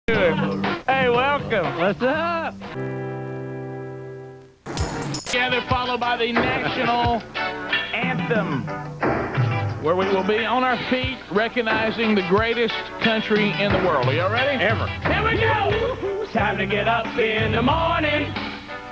Hey, welcome. What's up? Together, followed by the national anthem, where we will be on our feet recognizing the greatest country in the world. Are y'all ready? Ever. Here we go! It's time to get up in the morning.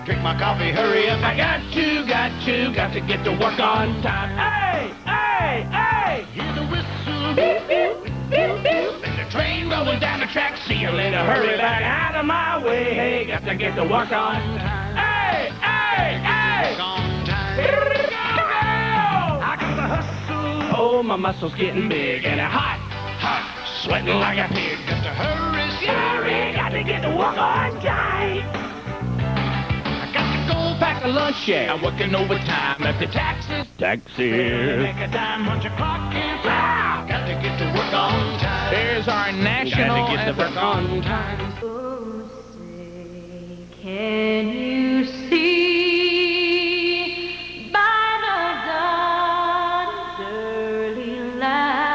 Drink my coffee, hurry up. I got to get to work on time. Hey, hey, hey! Hear the whistle. Beep, beep, beep, beep. And the train rolling down the track. See you later, hurry back out of my way. Hey, got to get to work on time. Hey, hey, hey! On time. Here we go! I got to hustle. Oh, my muscles getting big and hot, hot, sweating like a pig. Got to hurry, Hurry, got to get to work on time. Pack a lunch, yeah. I'm working overtime at the taxis. Make a dime, punch a clock in. Wow. Got to get to work on time. There's our national Got to get to work anthem. on time. Oh, say, can you see by the dawn's early light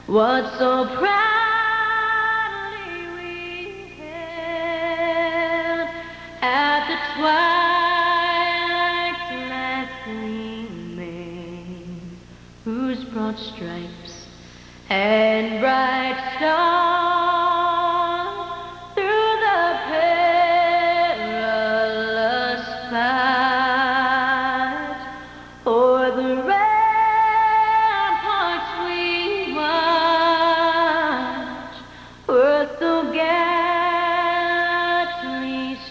what so proudly we held at the twilight's last gleaming, whose broad stripes and bright stars through the perilous fight o'er the ramparts we watched were so gallantly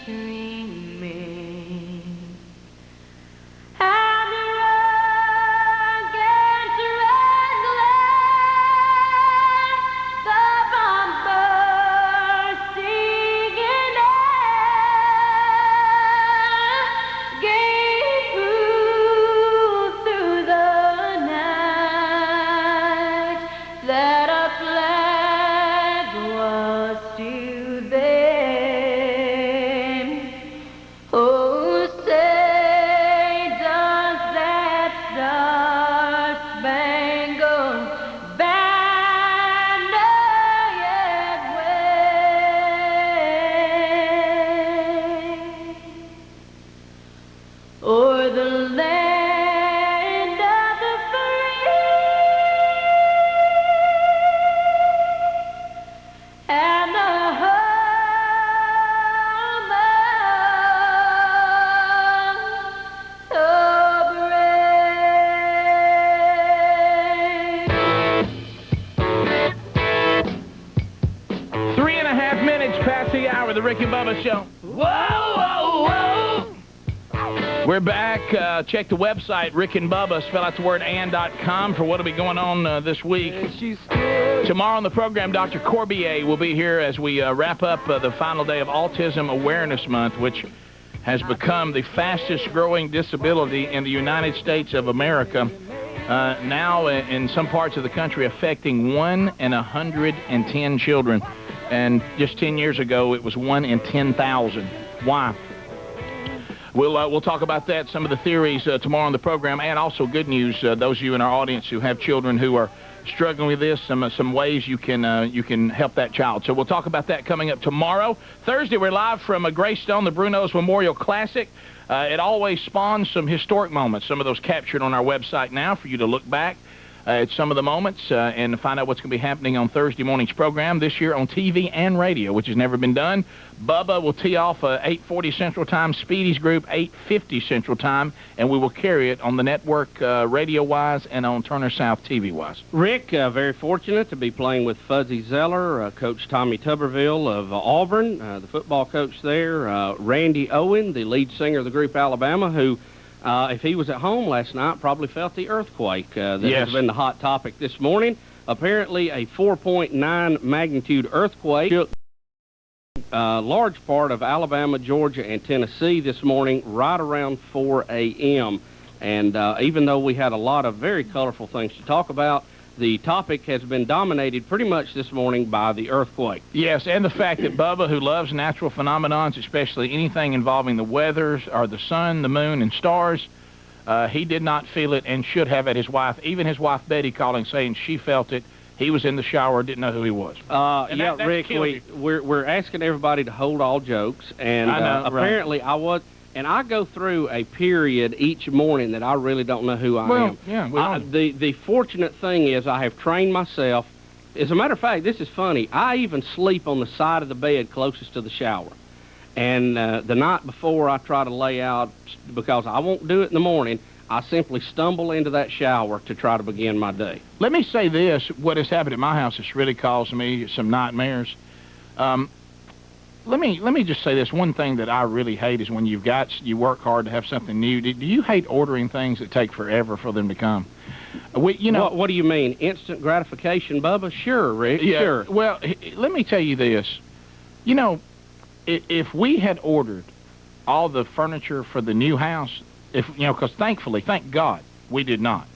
streaming. And the rugged the bomb bursting in air gave proof through the night that our flag was still there. Oh, say does that star-spangled banner yet wave o'er the land of the free and the home of the brave. 3.5 minutes past the hour of the Rick and Bubba Show. Whoa, whoa, whoa! We're back. Check the website, Rick and Bubba, spell out the word and.com, for what will be going on this week. Tomorrow on the program, Dr. Corbier will be here as we wrap up the final day of Autism Awareness Month, which has become the fastest growing disability in the United States of America. Now in some parts of the country affecting 1 in 110 children. And just 10 years ago, it was 1 in 10,000. Why? We'll talk about that, some of the theories tomorrow on the program, and also good news, those of you in our audience who have children who are struggling with this, some ways you can help that child. So we'll talk about that coming up tomorrow. Thursday, we're live from Greystone, the Bruno's Memorial Classic. It always spawns some historic moments, some of those captured on our website now for you to look back at some of the moments and find out what's going to be happening on Thursday morning's program this year on TV and radio, which has never been done. Bubba will tee off 8:40 Central Time, Speedy's group 8:50 Central Time, and we will carry it on the network radio-wise and on Turner South TV-wise. Rick, very fortunate to be playing with Fuzzy Zeller, Coach Tommy Tuberville of Auburn, the football coach there, Randy Owen, the lead singer of the group Alabama, who if he was at home last night, probably felt the earthquake that has been the hot topic this morning. Apparently a 4.9 magnitude earthquake shook a large part of Alabama, Georgia, and Tennessee this morning right around 4 a.m. And even though we had a lot of very colorful things to talk about, the topic has been dominated pretty much this morning by the earthquake. Yes, and the fact that Bubba, who loves natural phenomenons, especially anything involving the weathers or the sun, the moon, and stars, he did not feel it and should have at his wife. Even his wife Betty calling saying she felt it he was in the shower, didn't know who he was. Yeah, that Rick, killed you. we're asking everybody to hold all jokes, and I know, right. apparently I was, and I go through a period each morning that I really don't know who I am. Yeah, we all do. The fortunate thing is I have trained myself. As a matter of fact, this is funny. I even sleep on the side of the bed closest to the shower. And the night before I try to lay out, because I won't do it in the morning, I simply stumble into that shower to try to begin my day. Let me say this, what has happened at my house has really caused me some nightmares. Let me just say this, one thing that I really hate is when you work hard to have something new. Do you hate ordering things that take forever for them to come? What do you mean? Instant gratification, Bubba? Sure, Rick, yeah, sure. Well, let me tell you this. You know, if we had ordered all the furniture for the new house, because thankfully, thank God, we did not.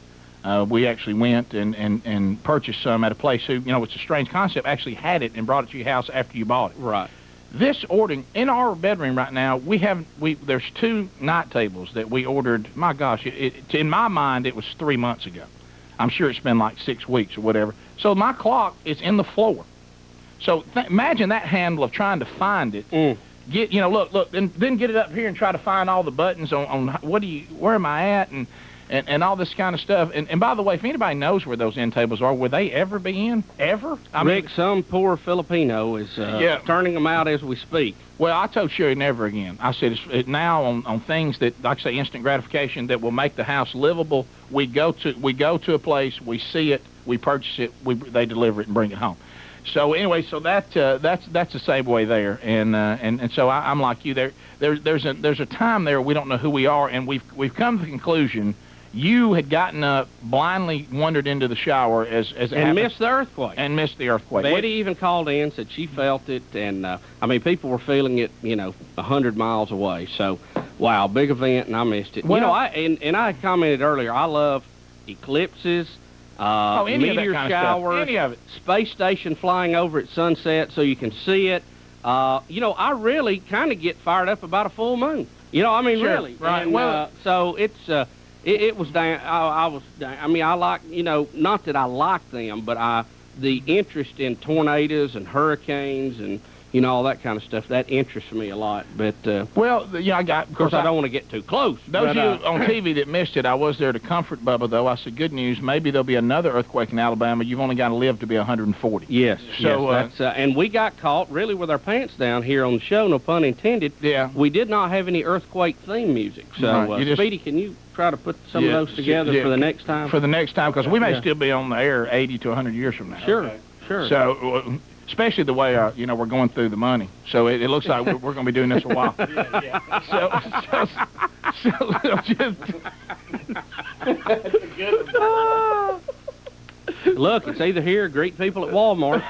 We actually went and purchased some at a place who, it's a strange concept, actually had it and brought it to your house after you bought it. Right. This ordering, in our bedroom right now, there's 2 night tables that we ordered. My gosh, in my mind, it was 3 months ago. I'm sure it's been like 6 weeks or whatever. So my clock is in the floor. So imagine that handle of trying to find it. Get, look, and then get it up here and try to find all the buttons on where am I at, and all this kind of stuff. And by the way, if anybody knows where those end tables are, will they ever be in? Ever? Rick, some poor Filipino is turning them out as we speak. Well, I told Sherry never again. I said now on things that, like I say, instant gratification that will make the house livable. We go to a place, we see it, we purchase it, they deliver it and bring it home. So anyway, so that's the same way there, and so I'm like you. There's a time there we don't know who we are, and we've come to the conclusion. You had gotten up, blindly wandered into the shower and missed the earthquake. And missed the earthquake. Betty even called in, said she felt it, and people were feeling it, 100 miles away. So, wow, big event, and I missed it. Well, I commented earlier. I love eclipses. Meteor showers, any of it. Space station flying over at sunset so you can see it. I really kind of get fired up about a full moon. Sure, really. Right. And, so it's it was down. I like, not that I like them, but the interest in tornadoes and hurricanes and all that kind of stuff, that interests me a lot. But of course, I don't want to get too close. Those of you on TV that missed it, I was there to comfort Bubba, though. I said, good news, maybe there'll be another earthquake in Alabama. You've only got to live to be 140. Yes. So that's, and we got caught really with our pants down here on the show, no pun intended. Yeah. We did not have any earthquake theme music. So, Speedy, can you try to put some of those together for the next time? For the next time, because we may still be on the air 80 to 100 years from now. Sure, okay. Sure. So, especially the way, we're going through the money. So it looks like we're going to be doing this a while. Look, it's either here or greet people at Walmart.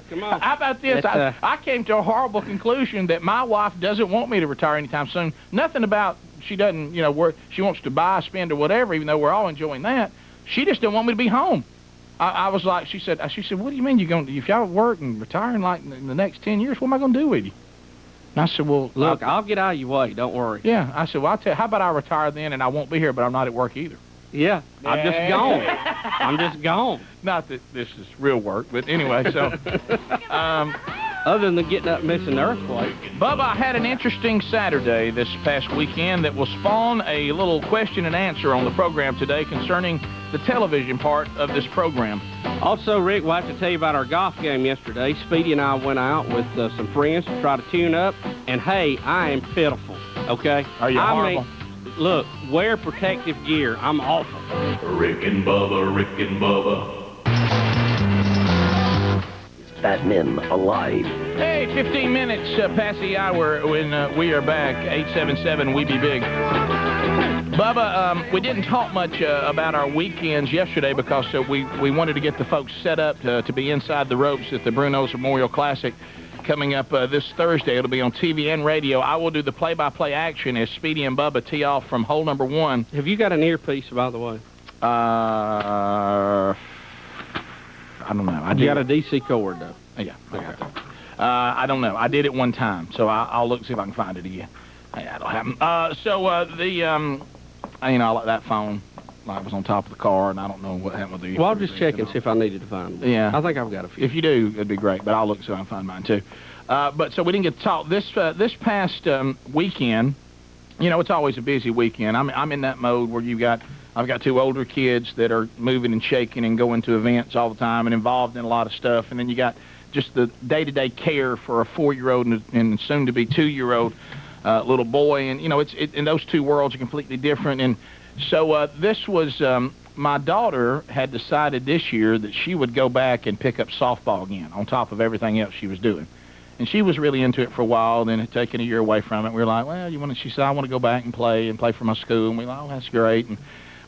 Come on. How about this? I came to a horrible conclusion that my wife doesn't want me to retire anytime soon. Nothing about she doesn't, where she wants to buy, spend, or whatever, even though we're all enjoying that. She just didn't want me to be home. I was like, she said, what do you mean you're going to, if y'all work and retire in the next 10 years, what am I going to do with you? And I said, well, look, I'll get out of your way. Don't worry. Yeah. I said, well, I'll tell you, how about I retire then and I won't be here, but I'm not at work either. Yeah. I'm just gone. I'm just gone. Not that this is real work, but anyway, so. Other than getting up missing the earthquake. Bubba, I had an interesting Saturday this past weekend that will spawn a little question and answer on the program today concerning the television part of this program. Also, Rick, we'll have to tell you about our golf game yesterday. Speedy and I went out with some friends to try to tune up, and hey, I am pitiful, okay? Are you horrible? Look, wear protective gear. I'm awful. Rick and Bubba, Rick and Bubba. Fat men alive. Hey, 15 minutes past the hour when we are back. 877-WE-BE-BIG. Bubba, we didn't talk much about our weekends yesterday because we wanted to get the folks set up to be inside the ropes at the Bruno's Memorial Classic coming up this Thursday. It'll be on TV and radio. I will do the play-by-play action as Speedy and Bubba tee off from hole number 1. Have you got an earpiece, by the way? I don't know. You got a DC cord, though. Yeah, I got that. I don't know. I did it one time, so I'll look see if I can find it again. Yeah, that'll happen. I like that phone. like was on top of the car, and I don't know what happened with the. Well, I'll just check and see if I needed to find one. Yeah. I think I've got a few. If you do, it'd be great, but I'll look so I can find mine too. But so we didn't get to talk this past weekend. You know, it's always a busy weekend. I'm in that mode where I've got 2 older kids that are moving and shaking and going to events all the time and involved in a lot of stuff, and then you got just the day-to-day care for a 4-year-old and soon-to-be 2-year-old little boy, and you know, and those two worlds are completely different. And so this was my daughter had decided this year that she would go back and pick up softball again on top of everything else she was doing. And she was really into it for a while, then had taken a year away from it. We were like, well, you want to? She said, I want to go back and play for my school. And we were like, oh, that's great. And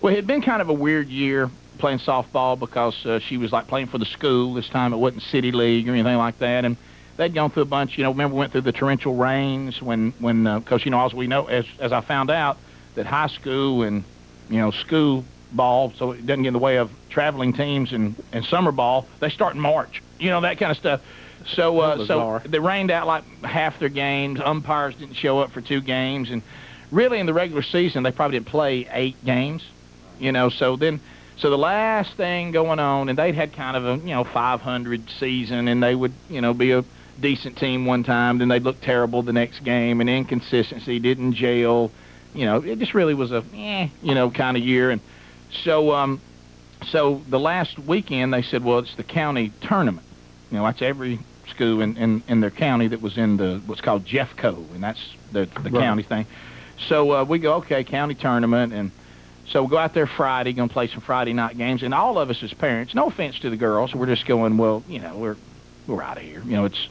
well, it had been kind of a weird year playing softball because she was like playing for the school. This time it wasn't City League or anything like that. And they'd gone through a bunch, you know, remember we went through the torrential rains when because, you know, as we know, as I found out, that high school and, you know, school ball, so it doesn't get in the way of traveling teams and summer ball, they start in March, you know, that kind of stuff. So they rained out like half their games. Umpires didn't show up for 2 games. And really in the regular season, they probably didn't play 8 games, you know. So the last thing going on, and they'd had kind of a, you know, 500 season, and they would, you know, be a decent team one time, then they'd look terrible the next game, and inconsistency, didn't gel. You know, it just really was a, you know, kind of year. And so the last weekend, they said, well, it's the county tournament. You know, that's every school in their county that was in what's called Jeffco, and that's the county thing. So we go, okay, county tournament, and so we go out there Friday, going to play some Friday night games, and all of us as parents, no offense to the girls, we're just going, well, you know, we're out of here. You know, it's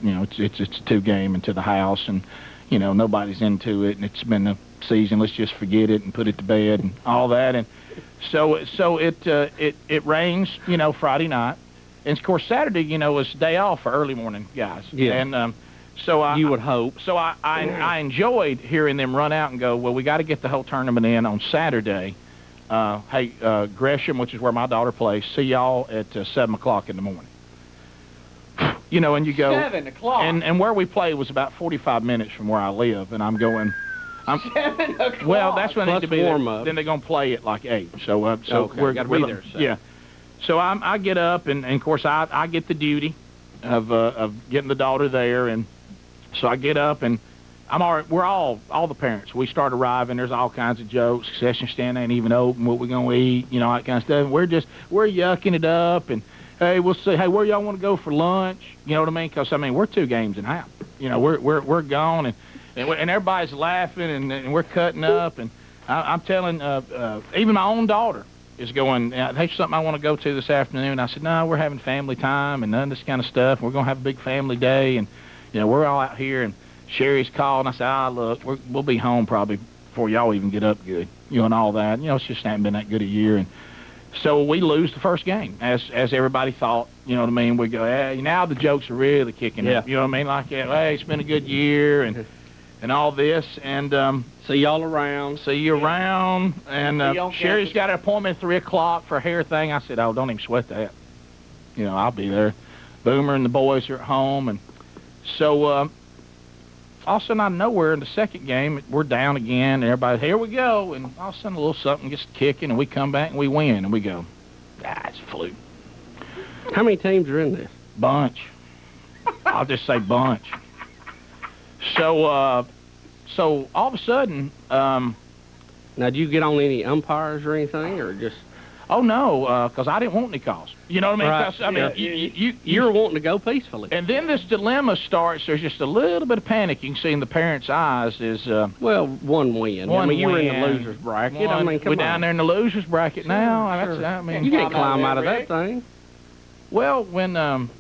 a 2-game into the house, and you know, nobody's into it, and it's been a season. Let's just forget it and put it to bed and all that. And so it rains, you know, Friday night. And, of course, Saturday, you know, was day off for early morning guys. Yeah. And so you would hope. So I enjoyed hearing them run out and go, well, we got to get the whole tournament in on Saturday. Hey, Gresham, which is where my daughter plays, see y'all at 7 o'clock in the morning. You know, and you go. 7 o'clock. And where we play was about 45 minutes from where I live, and I'm going. 7 o'clock. Well, that's when I need to be warm there. up. Then they're going to play at like 8. So okay, we're got to be there. So. Yeah. So I get up, and of course I get the duty of getting the daughter there, and so I get up, and we're all the parents. We start arriving. There's all kinds of jokes. Concession stand ain't even open. What we gonna eat? You know, that kind of stuff. And we're yucking it up, and hey, we'll see. Hey, where y'all want to go for lunch? You know what I mean? Because I mean, we're 2 games and out. You know, we're gone, and everybody's laughing, and we're cutting up, and I'm telling even my own daughter is going, hey, something I want to go to this afternoon. I said, no, we're having family time and none of this kind of stuff. We're going to have a big family day, and, you know, we're all out here. And Sherry's called, and I said, look, we'll be home probably before y'all even get up good, you know, and all that. You know, it's just hasn't been that good a year. And so we lose the first game, as everybody thought, you know what I mean? We go, hey, now the jokes are really kicking up. You know what I mean? Like, hey, it's been a good year, and all this, and see y'all around. See you around, and Sherry's got an appointment at 3 o'clock for a hair thing. I said, oh, don't even sweat that. You know, I'll be there. Boomer and the boys are at home, and so all of a sudden out of nowhere in the second game, we're down again, and everybody, here we go, and all of a sudden a little something gets kicking, and we come back and we win, and we go, it's a fluke. How many teams are in this? Bunch. I'll just say bunch. So all of a sudden, now, do you get on any umpires or anything, or just? Oh no, because I didn't want any calls. You know what I mean? Right. I mean, you're wanting to go peacefully. And then this dilemma starts. There's just a little bit of panic you can see in the parents' eyes. Is well, one win. I mean, you were in the losers bracket. I mean, come on. We're down there in the losers bracket now. Sure. I mean, you can't climb out of that thing. Well, when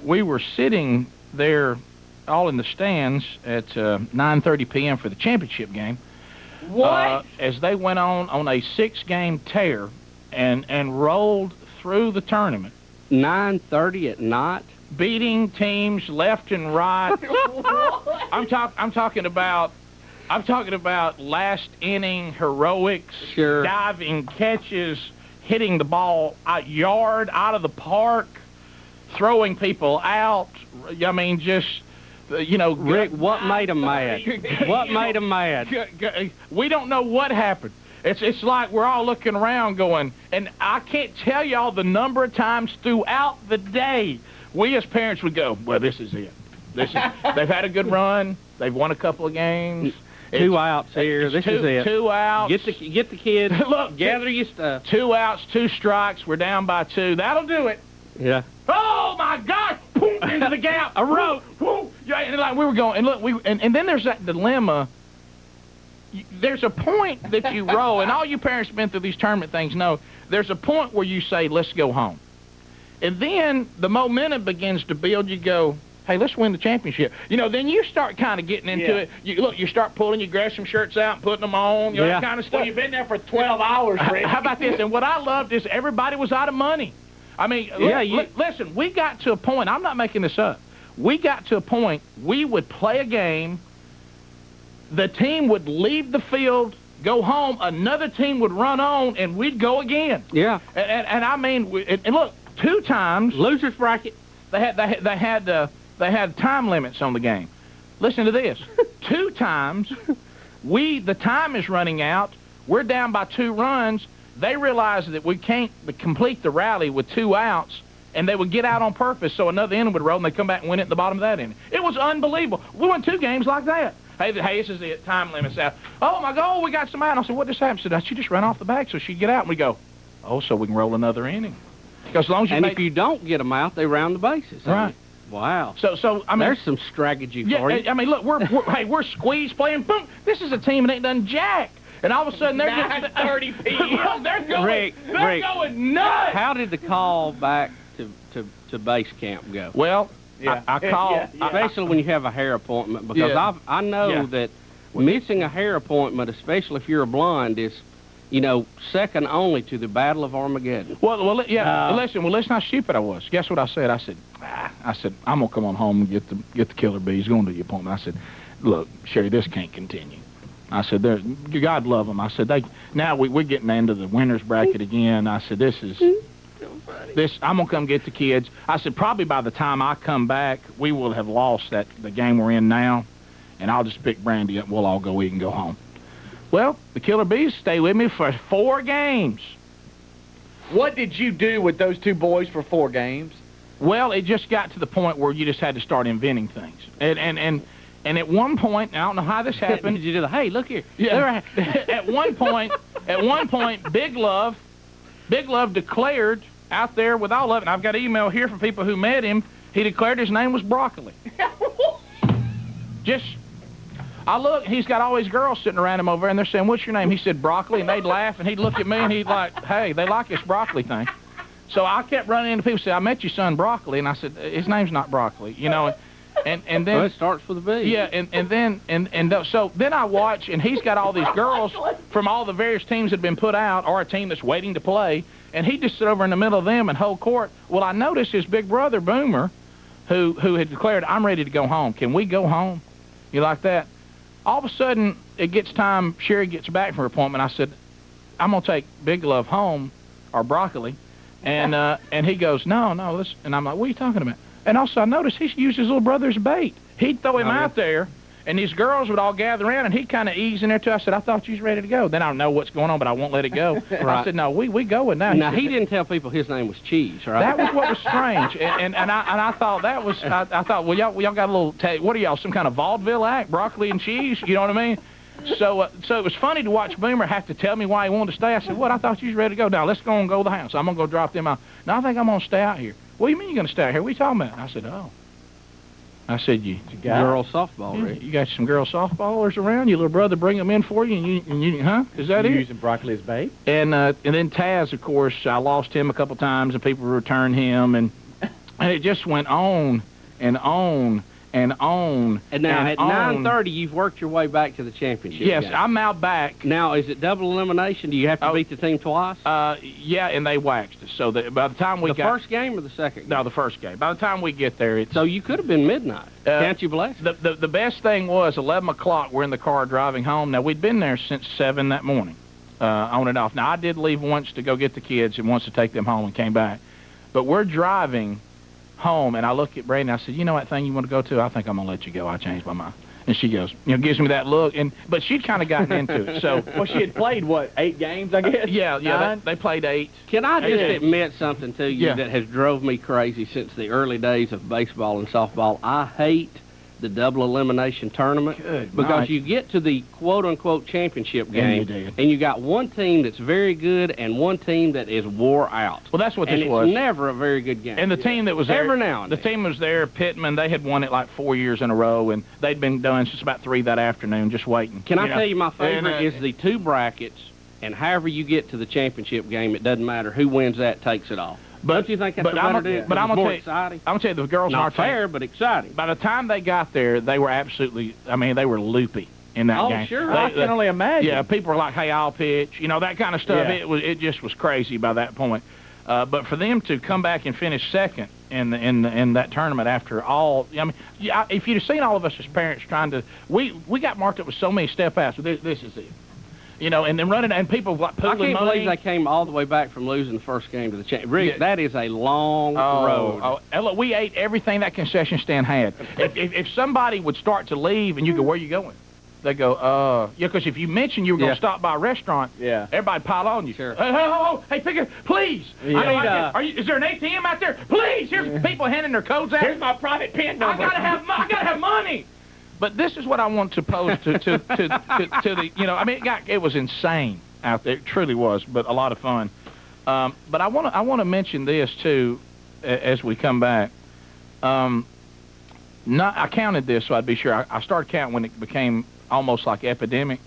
we were sitting there all in the stands at 9:30 p.m. for the championship game. What? As they went on a 6-game tear and rolled through the tournament. 9:30 at night? Beating teams left and right. I'm talking about last inning heroics, sure. Diving catches, hitting the ball a yard out of the park, throwing people out. I mean, just, you know. Rick, what made them mad? What made them mad? We don't know what happened. It's like we're all looking around going, and I can't tell y'all the number of times throughout the day we as parents would go, well, this is it. They've had a good run. They've won a couple of games. Two outs here. This is it. 2 outs. Get the kids. Look, gather your stuff. 2 outs, 2 strikes. We're down by 2. That'll do it. Yeah. Oh my God! Boom, into the gap. A rope. Woo. Yeah, and like we were going, and look, and then there's that dilemma. There's a point that you roll, and all you parents have been through these tournament things know. There's a point where you say, "Let's go home," and then the momentum begins to build. You go, "Hey, let's win the championship." You know, then you start kind of getting into it. You start pulling. You grab some shirts out and putting them on. You know, that kind of stuff. Well, you've been there for 12 hours, Rick. How about this? And what I loved is everybody was out of money. I mean, listen, we got to a point, I'm not making this up, we got to a point we would play a game, the team would leave the field, go home, another team would run on, and we'd go again. Yeah. And I mean, and look, 2 times. Losers bracket. They had time limits on the game. Listen to this. 2 times, the time is running out, we're down by 2 runs, they realized that we can't complete the rally with 2 outs, and they would get out on purpose so another inning would roll, and they'd come back and win it at the bottom of that inning. It was unbelievable. We won 2 games like that. Hey, this is it. Time limit's out. Oh, my God, we got some out. And I said, what just happened? I said, she just ran off the bag so she'd get out. And we go, oh, so we can roll another inning. Because as long as you if you don't get them out, they round the bases. Right. Wow. So I mean, there's some strategy for you. I mean, look, we're squeezed playing. Boom. This is a team that ain't done jack. And all of a sudden, they're 9:30 p.m. They're going, Rick, going nuts. How did the call back to base camp go? Well, I called, especially when you have a hair appointment, because I know that missing a hair appointment, especially if you're a blonde, is, you know, second only to the Battle of Armageddon. Well, listen how stupid I was. Guess what I said? I said, I'm gonna come on home and get the killer bees. Going to the appointment. I said, look, Sherry, this can't continue. I said, God love them. I said, we're getting into the winner's bracket again. I said, I'm going to come get the kids. I said, probably by the time I come back, we will have lost the game we're in now, and I'll just pick Brandy up. We'll all go eat and go home. Well, the Killer Bees stay with me for 4 games. What did you do with those 2 boys for 4 games? Well, it just got to the point where you just had to start inventing things. And at one point, I don't know how this happened. Did you do the, hey, look here. Yeah. At one point, Big Love declared out there with all of it, and I've got an email here from people who met him, he declared his name was Broccoli. I look, he's got all these girls sitting around him over there, and they're saying, what's your name? He said, Broccoli, and they'd laugh, and he'd look at me, and he'd like, hey, they like this Broccoli thing. So I kept running into people, say, I met your son Broccoli, and I said, his name's not Broccoli, you know. And then well, it starts with a B. Yeah, so then I watch, and he's got all these girls from all the various teams that have been put out, or a team that's waiting to play, and he just sit over in the middle of them and hold court. Well, I noticed his big brother Boomer, who had declared, I'm ready to go home. Can we go home? You like that? All of a sudden, it gets time. Sherry gets back from her appointment. I said, I'm gonna take Big Love home, or Broccoli, and he goes, no, listen. And I'm like, what are you talking about? And also, I noticed he used his little brother's bait. He'd throw him out there, and these girls would all gather around, and he'd kind of ease in there, too. I said, I thought you was ready to go. Then I don't know what's going on, but I won't let it go. Right. I said, no, we going now. Now, he didn't tell people his name was Cheese, right? That was what was strange. And I thought that was, I thought, well, y'all got a little, what are y'all, some kind of vaudeville act, Broccoli and Cheese? You know what I mean? So it was funny to watch Boomer have to tell me why he wanted to stay. I said, what? I thought you was ready to go. Now, let's go and go to the house. I'm going to go drop them out. No, I think I'm going to stay out here. What do you mean you're going to stay out here? What are you talking about? I said, oh. I said, you got girl softball, Rick. You got some girl softballers around? Your little brother bring them in for you, and you huh? Is that it? Using Broccoli as bait? And then Taz, of course, I lost him a couple times, and people returned him, and it just went on and on and on. And now at 9:30, you've worked your way back to the championship. Yes, game. I'm now back. Now, is it double elimination? Do you have to beat the team twice? Yeah, and they waxed us. So by the time we got... The first game or the second game? No, the first game. By the time we get there, it's... So you could have been midnight. Can't you bless? The best thing was 11 o'clock, we're in the car driving home. Now, we'd been there since 7 that morning, on and off. Now, I did leave once to go get the kids and once to take them home and came back. But we're driving home, and I look at Brady, and I said, you know that thing you want to go to? I think I'm going to let you go. I changed my mind. And she goes, gives me that look, but she'd kind of gotten into it. So, Well, she had played, what, 8 games, I guess? yeah, they played 8. Can I just Yeah. admit something to you Yeah. that has drove me crazy since the early days of baseball and softball? I hate the double elimination tournament because night. you get to the quote-unquote championship And game, you do. and you got one team that's very good and one team that is wore out. Well, that's what and this it's was. never a very good game. And the team that was there, Every now and the then. team was there, Pittman, they had won it like 4 years in a row, and they'd been done since about 3 that afternoon, just waiting. Can I know? tell you my favorite And, is the 2 brackets, and however you get to the championship game, it doesn't matter. Who wins that takes it all. Don't you think that's a better deal? But I'm It's more gonna exciting. tell you, the girls Not aren't fair, but exciting. By the time they got there, they were absolutely, they were loopy in that Oh, game. sure. I can only imagine. Yeah, people were like, hey, I'll pitch, that kind of stuff. Yeah. It just was crazy by that point. But for them to come back and finish second in that tournament after all, if you'd have seen all of us as parents trying to, we got marked up with so many step outs. This is it. And then running, and people like I pooling can't money. believe they came all the way back from losing the first game to the champ. Rick, Yeah. that is a long road. Look, we ate everything that concession stand had. if somebody would start to leave and you go, where are you going? They go, because if you mentioned you were going to stop by a restaurant, everybody pile on you. Sure. Hey, picker, please. Yeah. Is there an ATM out there? Please, here's people handing their codes out. Here's my private pin number. I gotta have money. But this is what I want to pose to the, it was insane out there. It truly was, but a lot of fun. But I want to mention this too, as we come back. I counted this so I'd be sure. I started counting when it became almost like epidemic.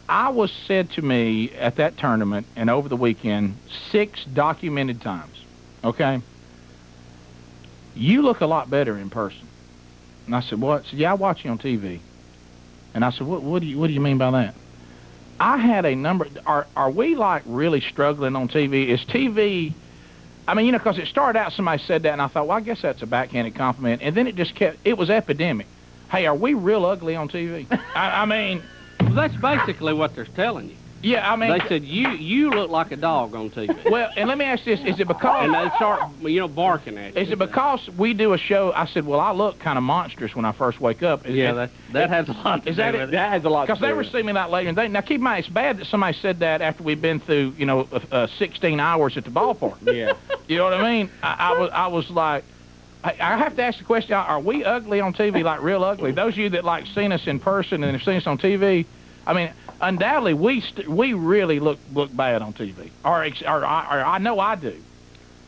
I was said to me at that tournament and over the weekend 6 documented times. Okay. You look a lot better in person. And I said, what? She said, yeah, I watch you on TV. And I said, what do you mean by that? I had a number. Are we like really struggling on TV? Is TV? Because it started out, somebody said that, and I thought, well, I guess that's a backhanded compliment. And then it just kept. It was epidemic. Hey, are we real ugly on TV? Well, that's basically what they're telling you. Yeah, They said, you look like a dog on TV. Well, and let me ask this: is it because? And they start, barking at you. Is it because we do a show? I said, well, I look kind of monstrous when I first wake up. That has a lot to Is do that with it? it. That has a lot to do Because they were with it. seeing me that later. Now, keep in mind, it's bad that somebody said that after we've been through, 16 hours at the ballpark. Yeah. You know what I mean? I was like, I have to ask the question, are we ugly on TV, like real ugly? Those of you that, like, seen us in person and have seen us on TV, undoubtedly, we really look bad on TV. Or I know I do.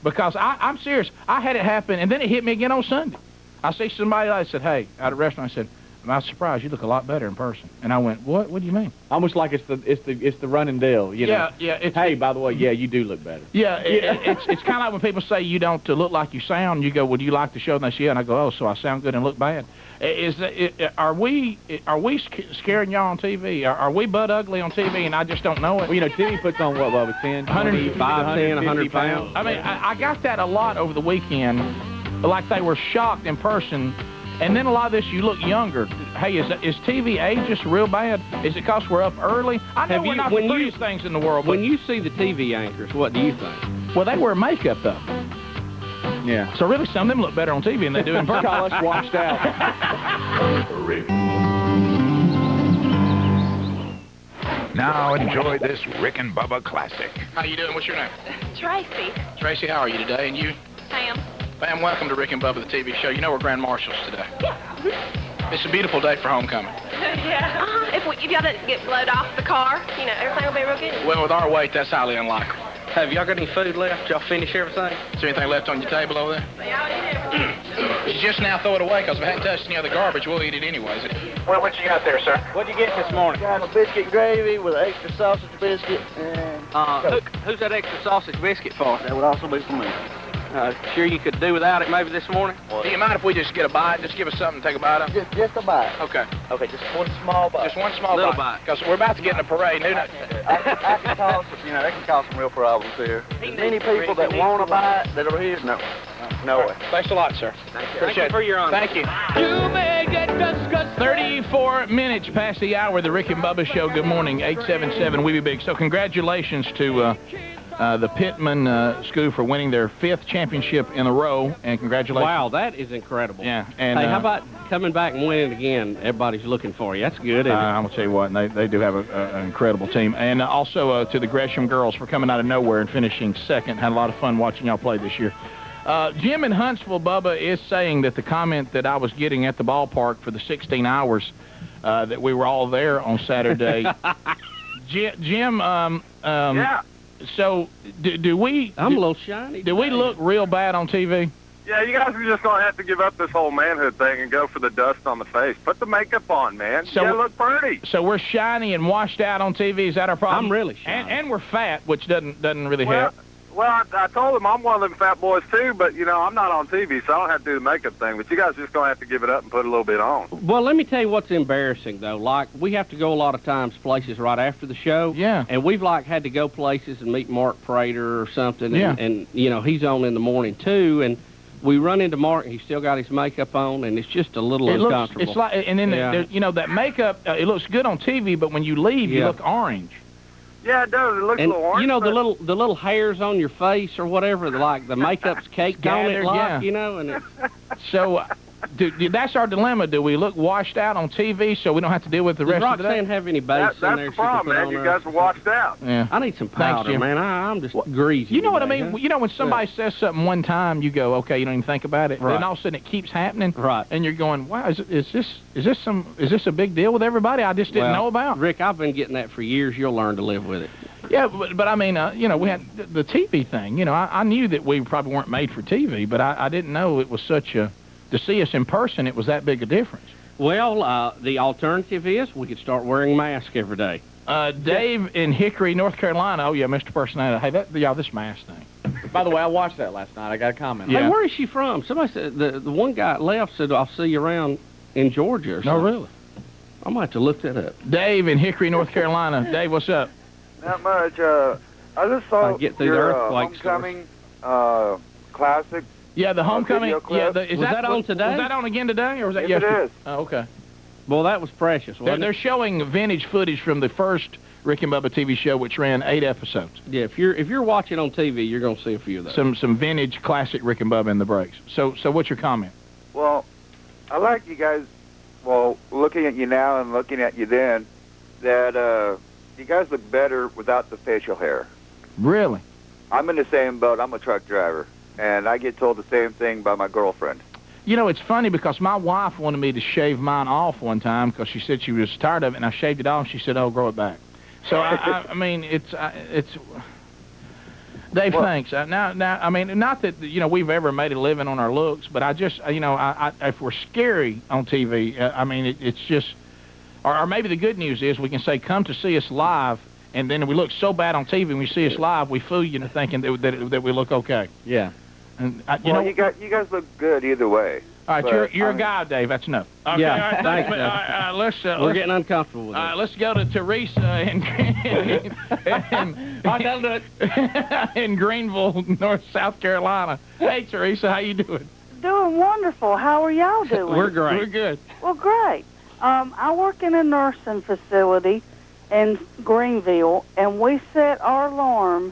Because I'm serious. I had it happen, and then it hit me again on Sunday. I see somebody, I said, hey, at a restaurant, I said, I'm surprised you look a lot better in person. And I went, what? What do you mean? Almost like it's the running deal, Yeah. Hey, by the way, yeah, you do look better. Yeah, it's kind of like when people say you don't look like you sound. You go, well, do you like the show? And they say, yeah. And I go, oh, so I sound good and look bad. Are we scaring y'all on TV? Are we butt ugly on TV and I just don't know it? Well, TV puts on what, Bubba, 10, 105, 10, 100 pounds. I got that a lot over the weekend. Like they were shocked in person. And then a lot of this, you look younger. Hey, is TV age us real bad? Is it because we're up early? I know we're not the prettiest things in the world. But When you see the TV anchors, what do you think? well, they wear makeup, though. Yeah. So really, some of them look better on TV than they do in person. Call us washed out. Rick. Now enjoy this Rick and Bubba classic. How you doing? What's your name? Tracy. Tracy, how are you today? And you? Sam. Ma'am, welcome to Rick and Bubba, the TV show. You know we're Grand Marshals today. Yeah. It's a beautiful day for homecoming. Yeah. If y'all didn't get blowed off the car, everything will be real good. Well, with our weight, that's highly unlikely. Have y'all got any food left? Y'all finish everything? Is there anything left on your table over there? Yeah, You just now throw it away, because if I hadn't touched any other garbage, we'll eat it anyways. Well, what you got there, sir? What'd you get this morning? Got a biscuit and gravy with an extra sausage biscuit and Who's that extra sausage biscuit for? that would also be for me. Sure you could do without it maybe this morning? Do you mind if we just get a bite? Just give us something to take a bite of? Just a bite. Okay. Okay, just one small bite. Just one small Little bite. bite. Because we're about to get in a parade. I can cause, that can cause some real problems here. There's many people that want to buy it that are here. No way. Thanks a lot, sir. Thank you for your honor. Thank you. You may get discussed. 34 minutes past the hour of the Rick and Bubba show. Good morning, 877 We Be Big. So congratulations to the Pittman School for winning their 5th championship in a row, and congratulations. Wow, that is incredible. Yeah. And, hey, how about coming back and winning again? Everybody's looking for you. That's good, isn't it? I'm going to tell you what, they do have an incredible team. And also to the Gresham girls for coming out of nowhere and finishing 2nd. Had a lot of fun watching y'all play this year. Jim in Huntsville, Bubba, is saying that the comment that I was getting at the ballpark for the 16 hours that we were all there on Saturday. Jim, Yeah. So, do we... I'm a little shiny. Do we look real bad on TV? Yeah, you guys are just going to have to give up this whole manhood thing and go for the dust on the face. Put the makeup on, man. So you look pretty. So we're shiny and washed out on TV. Is that our problem? I'm really shiny. And we're fat, which doesn't really help. Well, I told him I'm one of them fat boys, too, but, you know, I'm not on TV, so I don't have to do the makeup thing. But you guys are just going to have to give it up and put a little bit on. Well, let me tell you what's embarrassing, though. Like, we have to go a lot of times places right after the show. Yeah. And we've, like, had to go places and meet Mark Prater or something. Yeah. And you know, he's on in the morning, too. And we run into Mark, and he's still got his makeup on, and it's just a little uncomfortable. It's like, and then, you know, that makeup, it looks good on TV, but when you leave, you look orange. Yeah, it does. It looks a little orange. You know, the little hairs on your face or whatever, like the makeup's caked on it, like, you know, and it's... So, that's our dilemma. Do we look washed out on TV so we don't have to deal with the rest of the day? Does Roxanne have any base in there? That's the problem, man. You guys are washed out. Yeah. I need some powder, Jim. man. I'm just greasy. You know what I today, mean? huh? You know when somebody says something one time, you go, okay, you don't even think about it. Right. Then all of a sudden it keeps happening. Right. And you're going, wow, is this a big deal with everybody I just didn't know about? Rick, I've been getting that for years. You'll learn to live with it. Yeah, but I mean, you know, we had the TV thing. You know, I knew that we probably weren't made for TV, but I didn't know it was such a... To see us in person, it was that big a difference. Well, the alternative is we could start wearing masks every day. Dave in Hickory, North Carolina. Oh, yeah, Mr. Personality. Hey, this mask thing. By the way, I watched that last night. I got a comment. Yeah. Hey, where is she from? Somebody said, the one guy left said, I'll see you around in Georgia or something. No, really? I might have to look that up. Dave in Hickory, North Carolina. Dave, what's up? Not much. I just saw get through the your earthquake homecoming classic. Yeah, the homecoming. Video clip. Is Was that on today? Was that on again today, or was that Yes, yesterday? it is. Oh, okay. Well, that was precious, wasn't They're it? showing vintage footage from the first Rick and Bubba TV show, which ran 8 episodes. Yeah, if you're watching on TV, you're going to see a few of those. Some vintage classic Rick and Bubba in the breaks. So what's your comment? Well, I like you guys, well, looking at you now and looking at you then, that you guys look better without the facial hair. Really? I'm in the same boat. I'm a truck driver, and I get told the same thing by my girlfriend. You know, it's funny because my wife wanted me to shave mine off one time because she said she was tired of it, and I shaved it off. She said, "Oh, grow it back." So I mean, it's Dave. Well, Thanks. Now, I mean, not that we've ever made a living on our looks, but I just if we're scary on TV, I mean, it's just, or maybe the good news is we can say, "Come to see us live." And then we look so bad on TV when you see us live, we fool you into thinking that we look okay. Yeah. And you guys look good either way. All right, you're a guy, Dave. That's enough. Okay, Yeah, all right, thanks, let's we're getting uncomfortable with it. let's go to Teresa in Greenville, South Carolina. Hey, Teresa, how you doing? Doing wonderful. How are y'all doing? We're great. We're good. Well, great. I work in a nursing facility in Greenville, and we set our alarm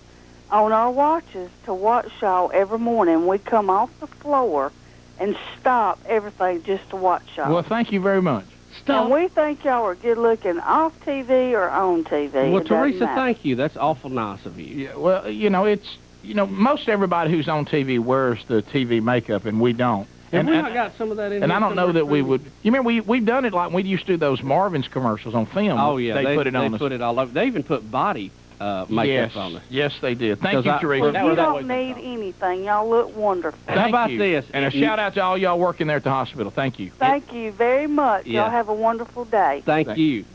on our watches to watch y'all every morning. We come off the floor and stop everything just to watch y'all. Well, thank you very much. And we think y'all are good looking off TV or on TV. Well, It doesn't Teresa, matter. thank you. That's awful nice of you. Yeah, well, it's most everybody who's on TV wears the TV makeup, and we don't. And we not got some of that in And here I don't know somewhere, that we too? would. You remember we've done it like we used to do those Marvin's commercials on film. Oh yeah, they put it on. They put it all over. They even put body makeup on us. Yes, they did. Thank 'Cause you, I- Teresa. You don't need anything. Y'all look wonderful. Thank about you. this? And a shout out to all y'all working there at the hospital. Thank you. Thank you very much. Yeah. Y'all have a wonderful day. Thank you.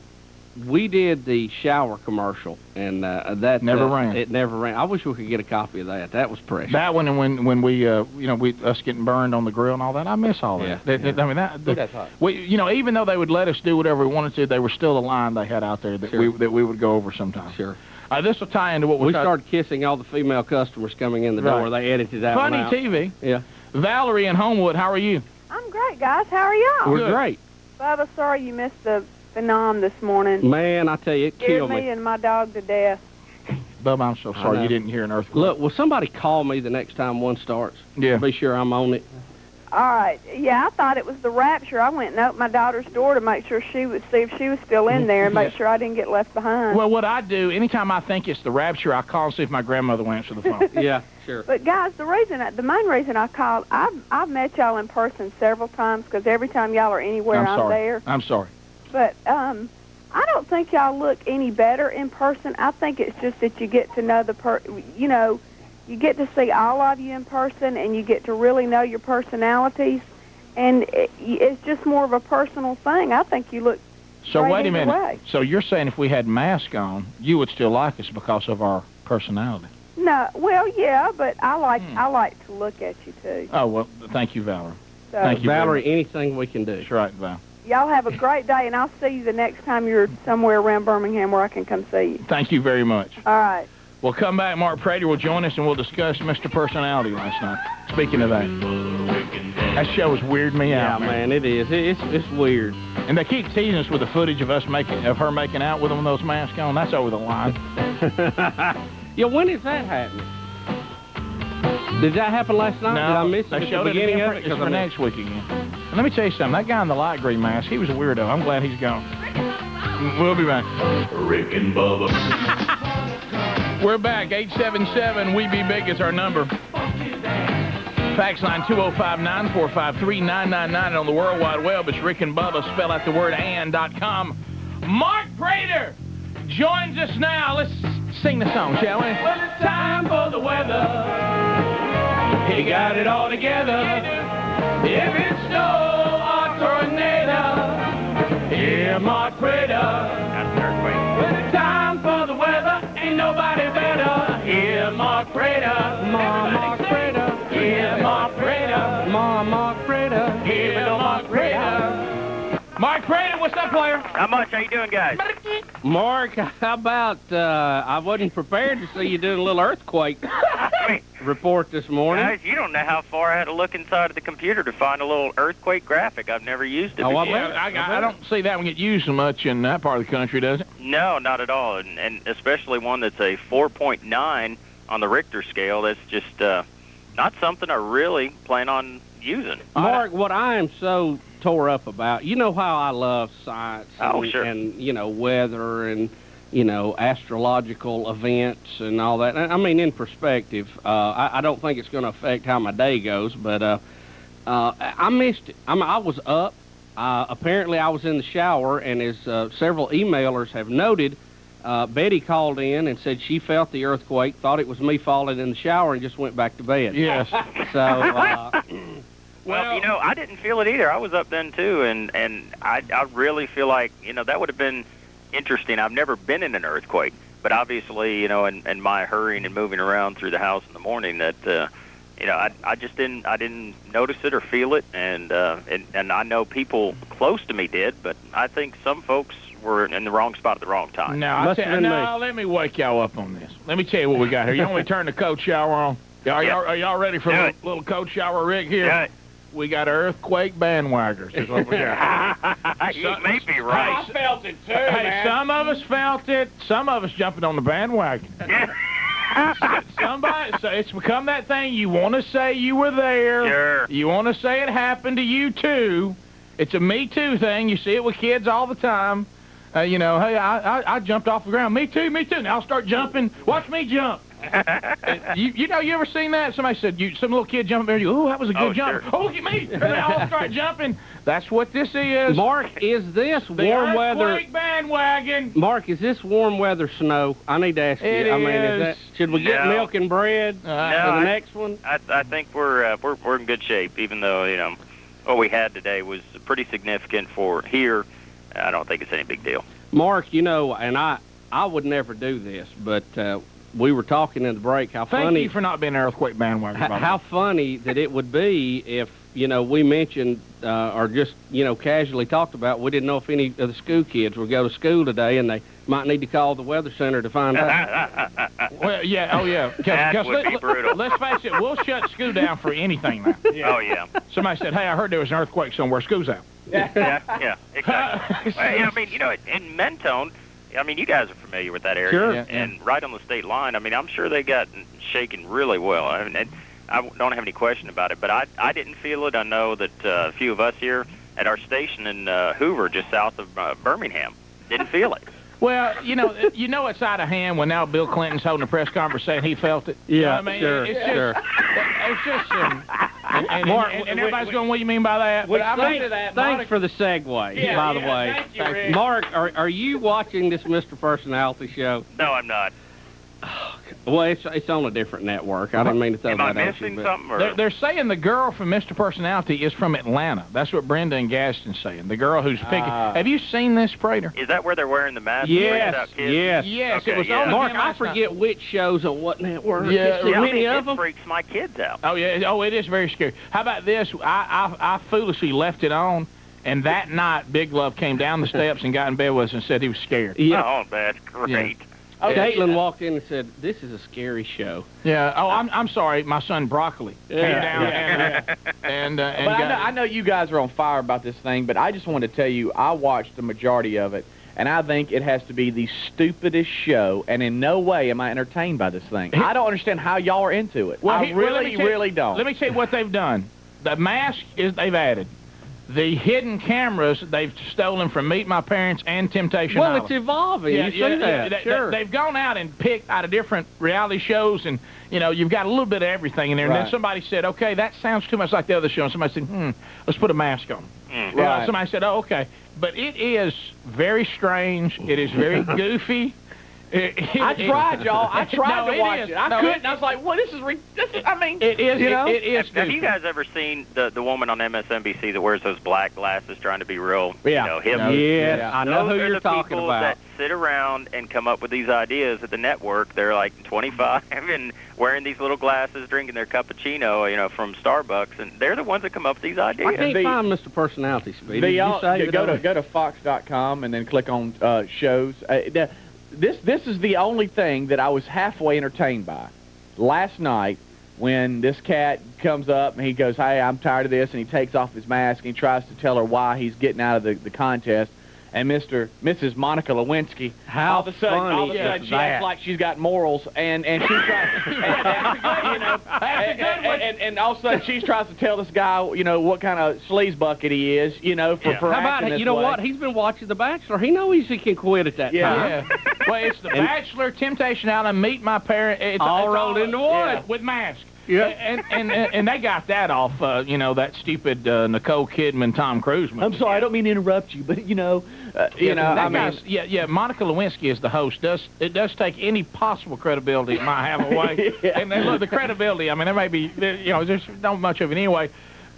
We did the shower commercial, and that Never ran. It never ran. I wish we could get a copy of that. That was precious. That one, and when we us getting burned on the grill and all that, I miss all that. Yeah. I mean That's hot. we even though they would let us do whatever we wanted to, there was still a line they had out there that Sure. we would go over sometimes. Sure. This will tie into what We started kissing all the female customers coming in the door. Right. They edited that Funny one out. TV. Yeah. Valerie in Homewood, how are you? I'm great, guys. How are y'all? We're great. Bubba, sorry you missed the phenom this morning. Man, I tell you, it Scared killed me me. and my dog to death. Bubba, I'm so sorry you didn't hear an earthquake. Look, will somebody call me the next time one starts? Yeah. Be sure I'm on it. All right. Yeah, I thought it was the rapture. I went and opened my daughter's door to make sure see if she was still in there and make sure I didn't get left behind. Well, what I do, anytime I think it's the rapture, I call and see if my grandmother will answer the phone. Yeah, sure. But guys, the main reason I called, I've met y'all in person several times because every time y'all are anywhere, I'm there. I'm sorry. But I don't think y'all look any better in person. I think it's just that you get to know you get to see all of you in person, and you get to really know your personalities, and it's just more of a personal thing. I think you look So great wait a either minute. way. So you're saying if we had masks on, you would still like us because of our personality? No, well, yeah, but I like to look at you too. Oh, well, thank you, Valerie. So, Thank you, Valerie, anything we can do. That's right, Val. y'all have a great day, and I'll see you the next time you're somewhere around Birmingham where I can come see you. Thank you very much. All right. We'll come back. Mark Prater will join us, and we'll discuss Mr. Personality last night. Speaking of that, that show was weirding me out. Yeah, man, it is. It's weird. And they keep teasing us with the footage of her making out with them with those masks on. That's over the line. Yeah, when is that happening? Did that happen last night? No, Did I miss they it at showed the it beginning again of it? it's for next week again. And let me tell you something. That guy in the light green mask, he was a weirdo. I'm glad he's gone. We'll be back. Rick and Bubba. We're back. 877-WE-BE-BIG is our number. Fax line 205-945-3999. And on the World Wide Web, it's Rick and Bubba. Spell out the word and.com. Mark Prater joins us now. Let's sing the song, shall we? Well, it's time for the weather. He got it all together. If it's snow or tornado, hear Mark Prater. That's an earthquake. Well, it's time for the weather. Ain't nobody better. Hear Mark Prater. Mark Prater. Hear Mark Prater. Mark Prater. Hear Mark Prater. Mark Prater, what's up, player? Not much. How you doing, guys? Mark, how about, I wasn't prepared to see you doing a little earthquake report this morning. Guys, you don't know how far I had to look inside of the computer to find a little earthquake graphic. I've never used it before. I don't see that one get used so much in that part of the country, does it? No, not at all. And especially one that's a 4.9 on the Richter scale. That's just not something I really plan on using. Mark, what I am so tore up about, you know how I love science and you know, weather and, you know, astrological events and all that. I mean, in perspective, I don't think it's going to affect how my day goes, but I missed it. I was up. Apparently, I was in the shower, and as several emailers have noted, Betty called in and said she felt the earthquake, thought it was me falling in the shower, and just went back to bed. Yes. So... Well, you know, I didn't feel it either. I was up then, too, and I really feel like, you know, that would have been interesting. I've never been in an earthquake, but obviously, you know, in my hurrying and moving around through the house in the morning that, you know, I just didn't notice it or feel it, and I know people close to me did, but I think some folks were in the wrong spot at the wrong time. Now, let me wake y'all up on this. Let me tell you what we got here. You want me to turn the coat shower on? Are y'all ready for a little coat shower rig here? Yeah. We got earthquake bandwagoners is what we got. You may be right. I felt it too, Hey, man. some of us felt it. Some of us jumping on the bandwagon. Somebody, so it's become that thing. You want to say you were there. Sure. You want to say it happened to you too. It's a Me Too thing. You see it with kids all the time. You know, hey, I jumped off the ground. Me too, me too. Now I'll start jumping. Watch me jump. You know, you ever seen that? Somebody said, some little kid jumped there. Oh, that was a good jump. Sure. Oh, look at me. And they all start jumping. That's what this is. Mark, is this the warm weather? earthquake bandwagon. Mark, is this warm weather snow? I need to ask you. It I mean, is. should we get milk and bread for the next one? I think we're in good shape, even though, you know, what we had today was pretty significant for here. I don't think it's any big deal. Mark, you know, and I would never do this, but we were talking in the break how Thank funny. you for not being an earthquake bandwagon. How funny that it would be if, you know, we mentioned or just, you know, casually talked about, we didn't know if any of the school kids would go to school today and they might need to call the weather center to find out. Well, yeah, oh yeah. That would be brutal. Let's face it, we'll shut school down for anything now. Oh, yeah. Somebody said, hey, I heard there was an earthquake somewhere. School's out. Yeah, exactly. Well, I mean, you know, in Mentone, I mean, you guys are familiar with that area. Sure. And right on the state line, I mean, I'm sure they got shaken really well. I mean, I don't have any question about it, but I didn't feel it. I know that a few of us here at our station in Hoover, just south of Birmingham, didn't feel it. Well, you know it's out of hand when now Bill Clinton's holding a press conference saying he felt it. Yeah, you know what I mean? sure, It's just, sure. It's just, and everybody's going, what do you mean by that? Well, But I mean, thanks for the segue, Yeah, by the yeah, way. thank you, Rick. Mark, are you watching this Mr. Personality show? No, I'm not. Well, it's on a different network. I didn't mean to throw Am that I at you. missing but- something? Or? they're saying the girl from Mr. Personality is from Atlanta. That's what Brenda and Gaston's saying. The girl who's picking. Have you seen this, Prater? Is that where they're wearing the mask? Yes, Yes. Yes, Okay, it was yeah. on Mark, again I last night. forget which shows on what network. Yeah, It's Yeah, I many mean, of it them. freaks my kids out. Oh yeah. Oh, it is very scary. How about this? I foolishly left it on, and that night Big Love came down the steps and got in bed with us and said he was scared. Yeah. Oh, that's great. Caitlin walked in and said, "This is a scary show." Yeah. Oh, I'm sorry. My son Broccoli came down and But I know you guys are on fire about this thing, but I just want to tell you, I watched the majority of it, and I think it has to be the stupidest show, and in no way am I entertained by this thing. I don't understand how y'all are into it. I really don't. Let me tell you what they've done. The mask is they've added. The hidden cameras they've stolen from Meet My Parents and Temptation Well, Island. it's evolving. You see that? Sure. They've gone out and picked out of different reality shows, and you've got a little bit of everything in there. And then somebody said, "Okay, that sounds too much like the other show." And somebody said, "Let's put a mask on." Right. Somebody said, "Oh, okay," but it is very strange. It is very goofy. I tried, y'all. I tried to watch it. I couldn't. I was like, "Well, this is I mean, it is. It is. Have you guys ever seen the woman on MSNBC that wears those black glasses trying to be real, hip? Yes, I know who Those are you're the talking people about. that sit around and come up with these ideas at the network. They're like 25 and wearing these little glasses, drinking their cappuccino, from Starbucks, and they're the ones that come up with these ideas. I can't find Mr. Personality, Speedy. Go to Fox.com and then click on shows. This is the only thing that I was halfway entertained by. Last night, when this cat comes up and he goes, "Hey, I'm tired of this," and he takes off his mask and he tries to tell her why he's getting out of the contest, and Mrs. Monica Lewinsky, all of a sudden she acts like she's got morals, and she tries, and all of a sudden she tries to tell this guy, what kind of sleaze bucket he is, for How about acting this know way. what? He's been watching The Bachelor. He knows he can quit at that time. Yeah. Well, it's The Bachelor, Temptation Island, Meet My Parents. It's all rolled into one with masks. Yeah. And they got that off, that stupid Nicole Kidman, Tom Cruise movie. I'm sorry, I don't mean to interrupt you, but Monica Lewinsky is the host. It does take any possible credibility it might have away. And then look, the credibility. I mean, there may be, there's not much of it anyway.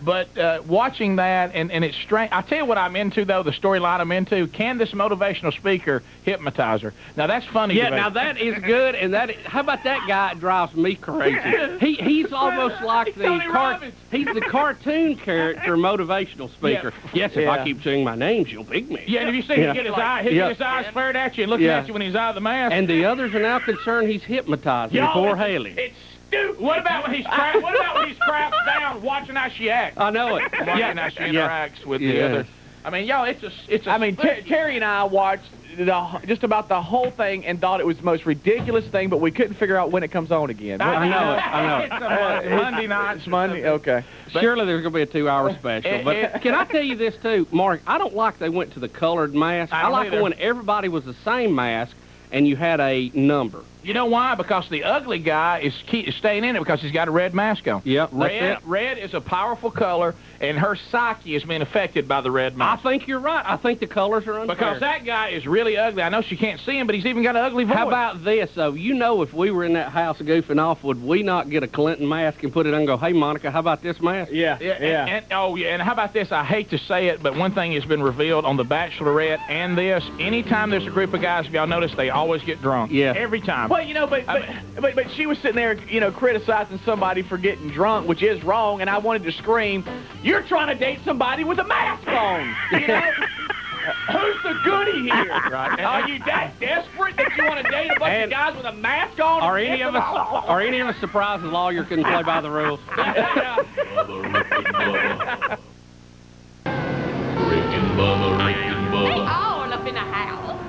But watching that, and it's strange. I tell you what I'm into, though, the storyline I'm into. Can this motivational speaker hypnotize her? Now, that's funny. Yeah, to me. now that is good. And how about that guy? It drives me crazy. He's almost like he's the cartoon character motivational speaker. Yeah. Yes, if I keep saying my name, you'll pick me. Yeah, and have you seen him get his eyes flared at you and looking at you when he's out of the mask? And the others are now concerned he's hypnotizing poor Haley. It's stupid. What about when he's crouched down watching how she acts? I know it. Watching how she interacts with the other. I mean, y'all, it's a. I mean, Terry and I watched just about the whole thing and thought it was the most ridiculous thing, but we couldn't figure out when it comes on again. I know it. It's a Monday night. It's Monday. Okay. Surely there's going to be a 2-hour special. But can I tell you this, too, Mark? I don't like they went to the colored mask. I like when everybody was the same mask and you had a number. You know why? Because the ugly guy is staying in it because he's got a red mask on. Yep, red is a powerful color, and her psyche is being affected by the red mask. I think you're right. I think the colors are unfair. Because that guy is really ugly. I know she can't see him, but he's even got an ugly voice. How about this, though? If we were in that house goofing off, would we not get a Clinton mask and put it on and go, "Hey, Monica, how about this mask?" Yeah. And how about this? I hate to say it, but one thing has been revealed on The Bachelorette and this. Anytime there's a group of guys, if y'all notice, they always get drunk. Yeah. Every time. Well, but she was sitting there, criticizing somebody for getting drunk, which is wrong, and I wanted to scream, "You're trying to date somebody with a mask on!" Who's the goody here? Right. Are you that desperate that you want to date a bunch of guys with a mask on? Are any of us surprised the lawyer couldn't play by the rules? Rick and Bubba, Rick and Bubba. All up in the house.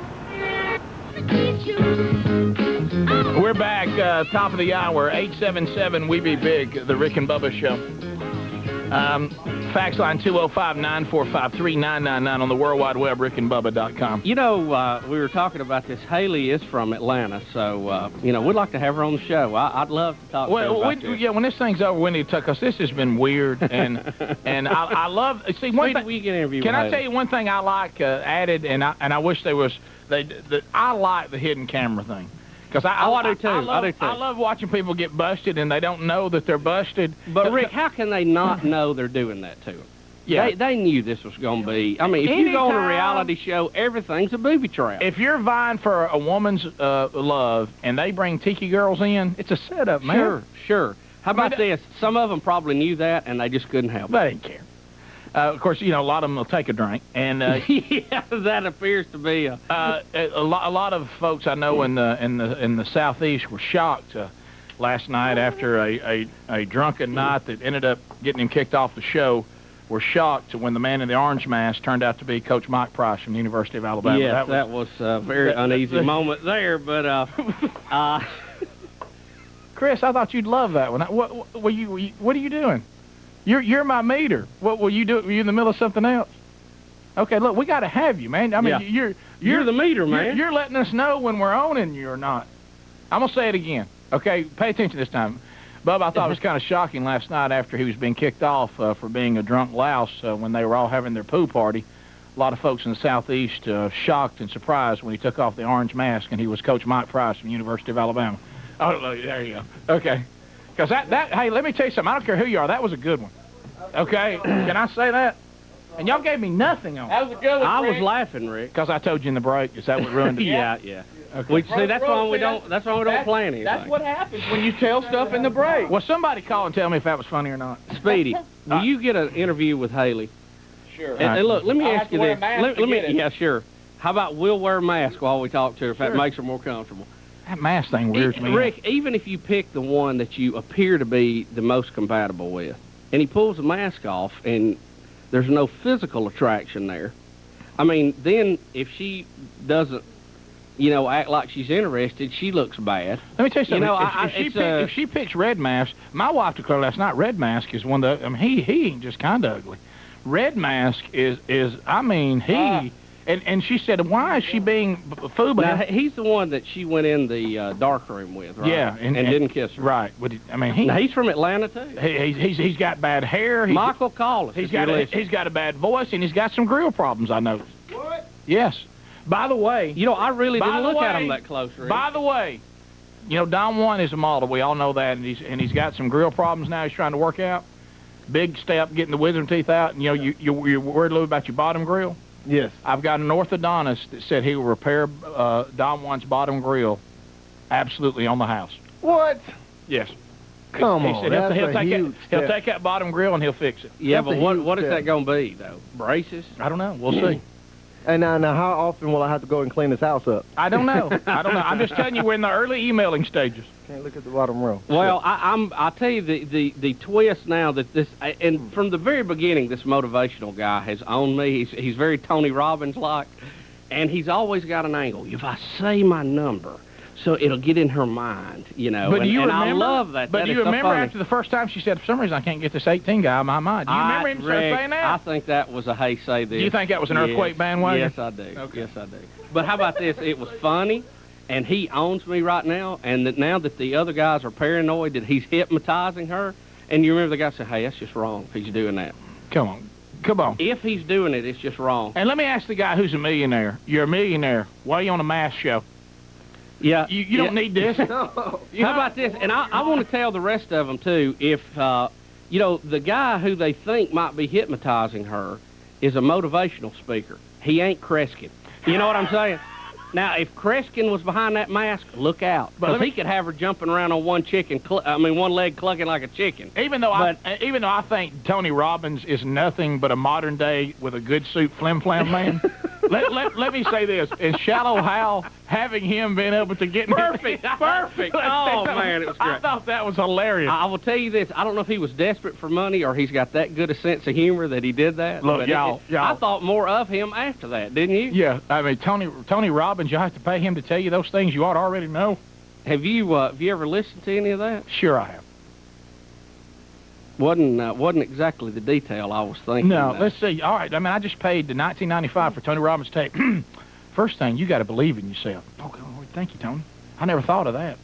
We're back, top of the hour, 877 We Be Big, the Rick and Bubba Show. Fax line 205-945-3999 on the World Wide Web, rickandbubba.com. You know, we were talking about this. Haley is from Atlanta, so, you know, we'd like to have her on the show. I'd love to talk to her about this. Yeah, when this thing's over, we need to talk, because this has been weird, and I love, see, one thing, can I tell you one thing I like added, and I wish there was, I like the hidden camera thing. Because I do too. I love watching people get busted and they don't know that they're busted. But Rick, how can they not know they're doing that to them? Yeah, they knew this was going to be. I mean, if you go on a reality show, everything's a booby trap. If you're vying for a woman's love and they bring tiki girls in, it's a setup, man. Sure. How about this? Some of them probably knew that and they just couldn't help it. They didn't care. Of course, you know, a lot of them will take a drink, and yeah, that appears to be a lot of folks I know in the southeast were shocked last night after a drunken night that ended up getting him kicked off the show. Were shocked when the man in the orange mask turned out to be Coach Mike Price from the University of Alabama. Yes, that was a very uneasy moment there, but Chris, I thought you'd love that one. What are you doing? You're my meter. What will you do? Were you in the middle of something else? Okay, look, we got to have you, man. I mean, yeah. You're the meter, man. You're letting us know when we're owning you or not. I'm gonna say it again. Okay, pay attention this time. Bubba, I thought it was kind of shocking last night after he was being kicked off for being a drunk louse when they were all having their pool party. A lot of folks in the southeast shocked and surprised when he took off the orange mask and he was Coach Mike Price from the University of Alabama. Oh, look, there you go. Okay. Because hey, let me tell you something. I don't care who you are. That was a good one. Okay? Can I say that? And y'all gave me nothing on it. That was a good one, I was laughing, Rick. Because I told you in the break. Is that what ruined it? Yeah. Okay. See, that's why we don't plan anything. That's what happens when you tell stuff in the break. Well, somebody call and tell me if that was funny or not. Speedy, will you get an interview with Haley? Sure. And look, let me ask you this. Yeah, sure. How about we'll wear a mask while we talk to her if that makes her more comfortable? That mask thing weirds me. Rick, even if you pick the one that you appear to be the most compatible with, and he pulls the mask off and there's no physical attraction there, I mean, then if she doesn't, you know, act like she's interested, she looks bad. Let me tell you something. You know, if she picks red mask, my wife declared last night red mask is one of the, I mean, he ain't just kind of ugly. Red mask is I mean, he... And she said, why is she being fooled? Now, he's the one that she went in the dark room with, right? Yeah. And didn't kiss her. Right. But I mean, he's from Atlanta, too. He's got bad hair. Michael Collis. He's got a bad voice, and he's got some grill problems, I noticed. What? Yes. By the way... You know, I really didn't look at him that close, Rick. By the way, you know, Don Juan is a model. We all know that, and he's got some grill problems now he's trying to work out. Big step, getting the wisdom teeth out. And, you know, you're worried a little about your bottom grill? Yes. I've got an orthodontist that said he will repair Don Juan's bottom grill absolutely on the house. What? Yes. Come he on, said he'll take that bottom grill and he'll fix it. Yeah, but what is that going to be, though? Braces? I don't know. We'll see. And now how often will I have to go and clean this house up? I don't know. I'm just telling you, we're in the early emailing stages. Can't look at the bottom row. Well, I'll tell you the twist now that this, and from the very beginning, this motivational guy has owned me. He's very Tony Robbins-like, and he's always got an angle. If I say my number, so it'll get in her mind, you know. But and I love that. But do you remember after the first time she said, for some reason, I can't get this 18 guy out of my mind? Do you remember him saying that? I think that was a hey, say this. Do you think that was an earthquake bandwagon? Yes, I do. Okay. Yes, I do. But how about this? It was funny. And he owns me right now, and that now that the other guys are paranoid that he's hypnotizing her, and you remember the guy said, hey, that's just wrong if he's doing that. Come on. If he's doing it, it's just wrong. And let me ask the guy who's a millionaire. You're a millionaire. Why are you on a mask show? Yeah. You don't need this. No. How about this? And I want to tell the rest of them, too, if, you know, the guy who they think might be hypnotizing her is a motivational speaker. He ain't Kreskin. You know what I'm saying? Now, if Kreskin was behind that mask, look out. But he could have her jumping around on one leg clucking like a chicken. Even though I think Tony Robbins is nothing but a modern day with a good suit flim-flam man, let me say this. In Shallow Hal, having him being able to get... Perfect. Oh, man, it was great. I thought that was hilarious. I will tell you this. I don't know if he was desperate for money or he's got that good a sense of humor that he did that. Look, but y'all. I thought more of him after that, didn't you? Yeah. I mean, Tony Robbins, you have to pay him to tell you those things you ought to already know. Have you ever listened to any of that? Sure I have. Wasn't exactly the detail I was thinking. No, let's see. All right, I mean, I just paid the $19.95 for Tony Robbins tape. First thing, you got to believe in yourself. Oh, thank you, Tony. I never thought of that.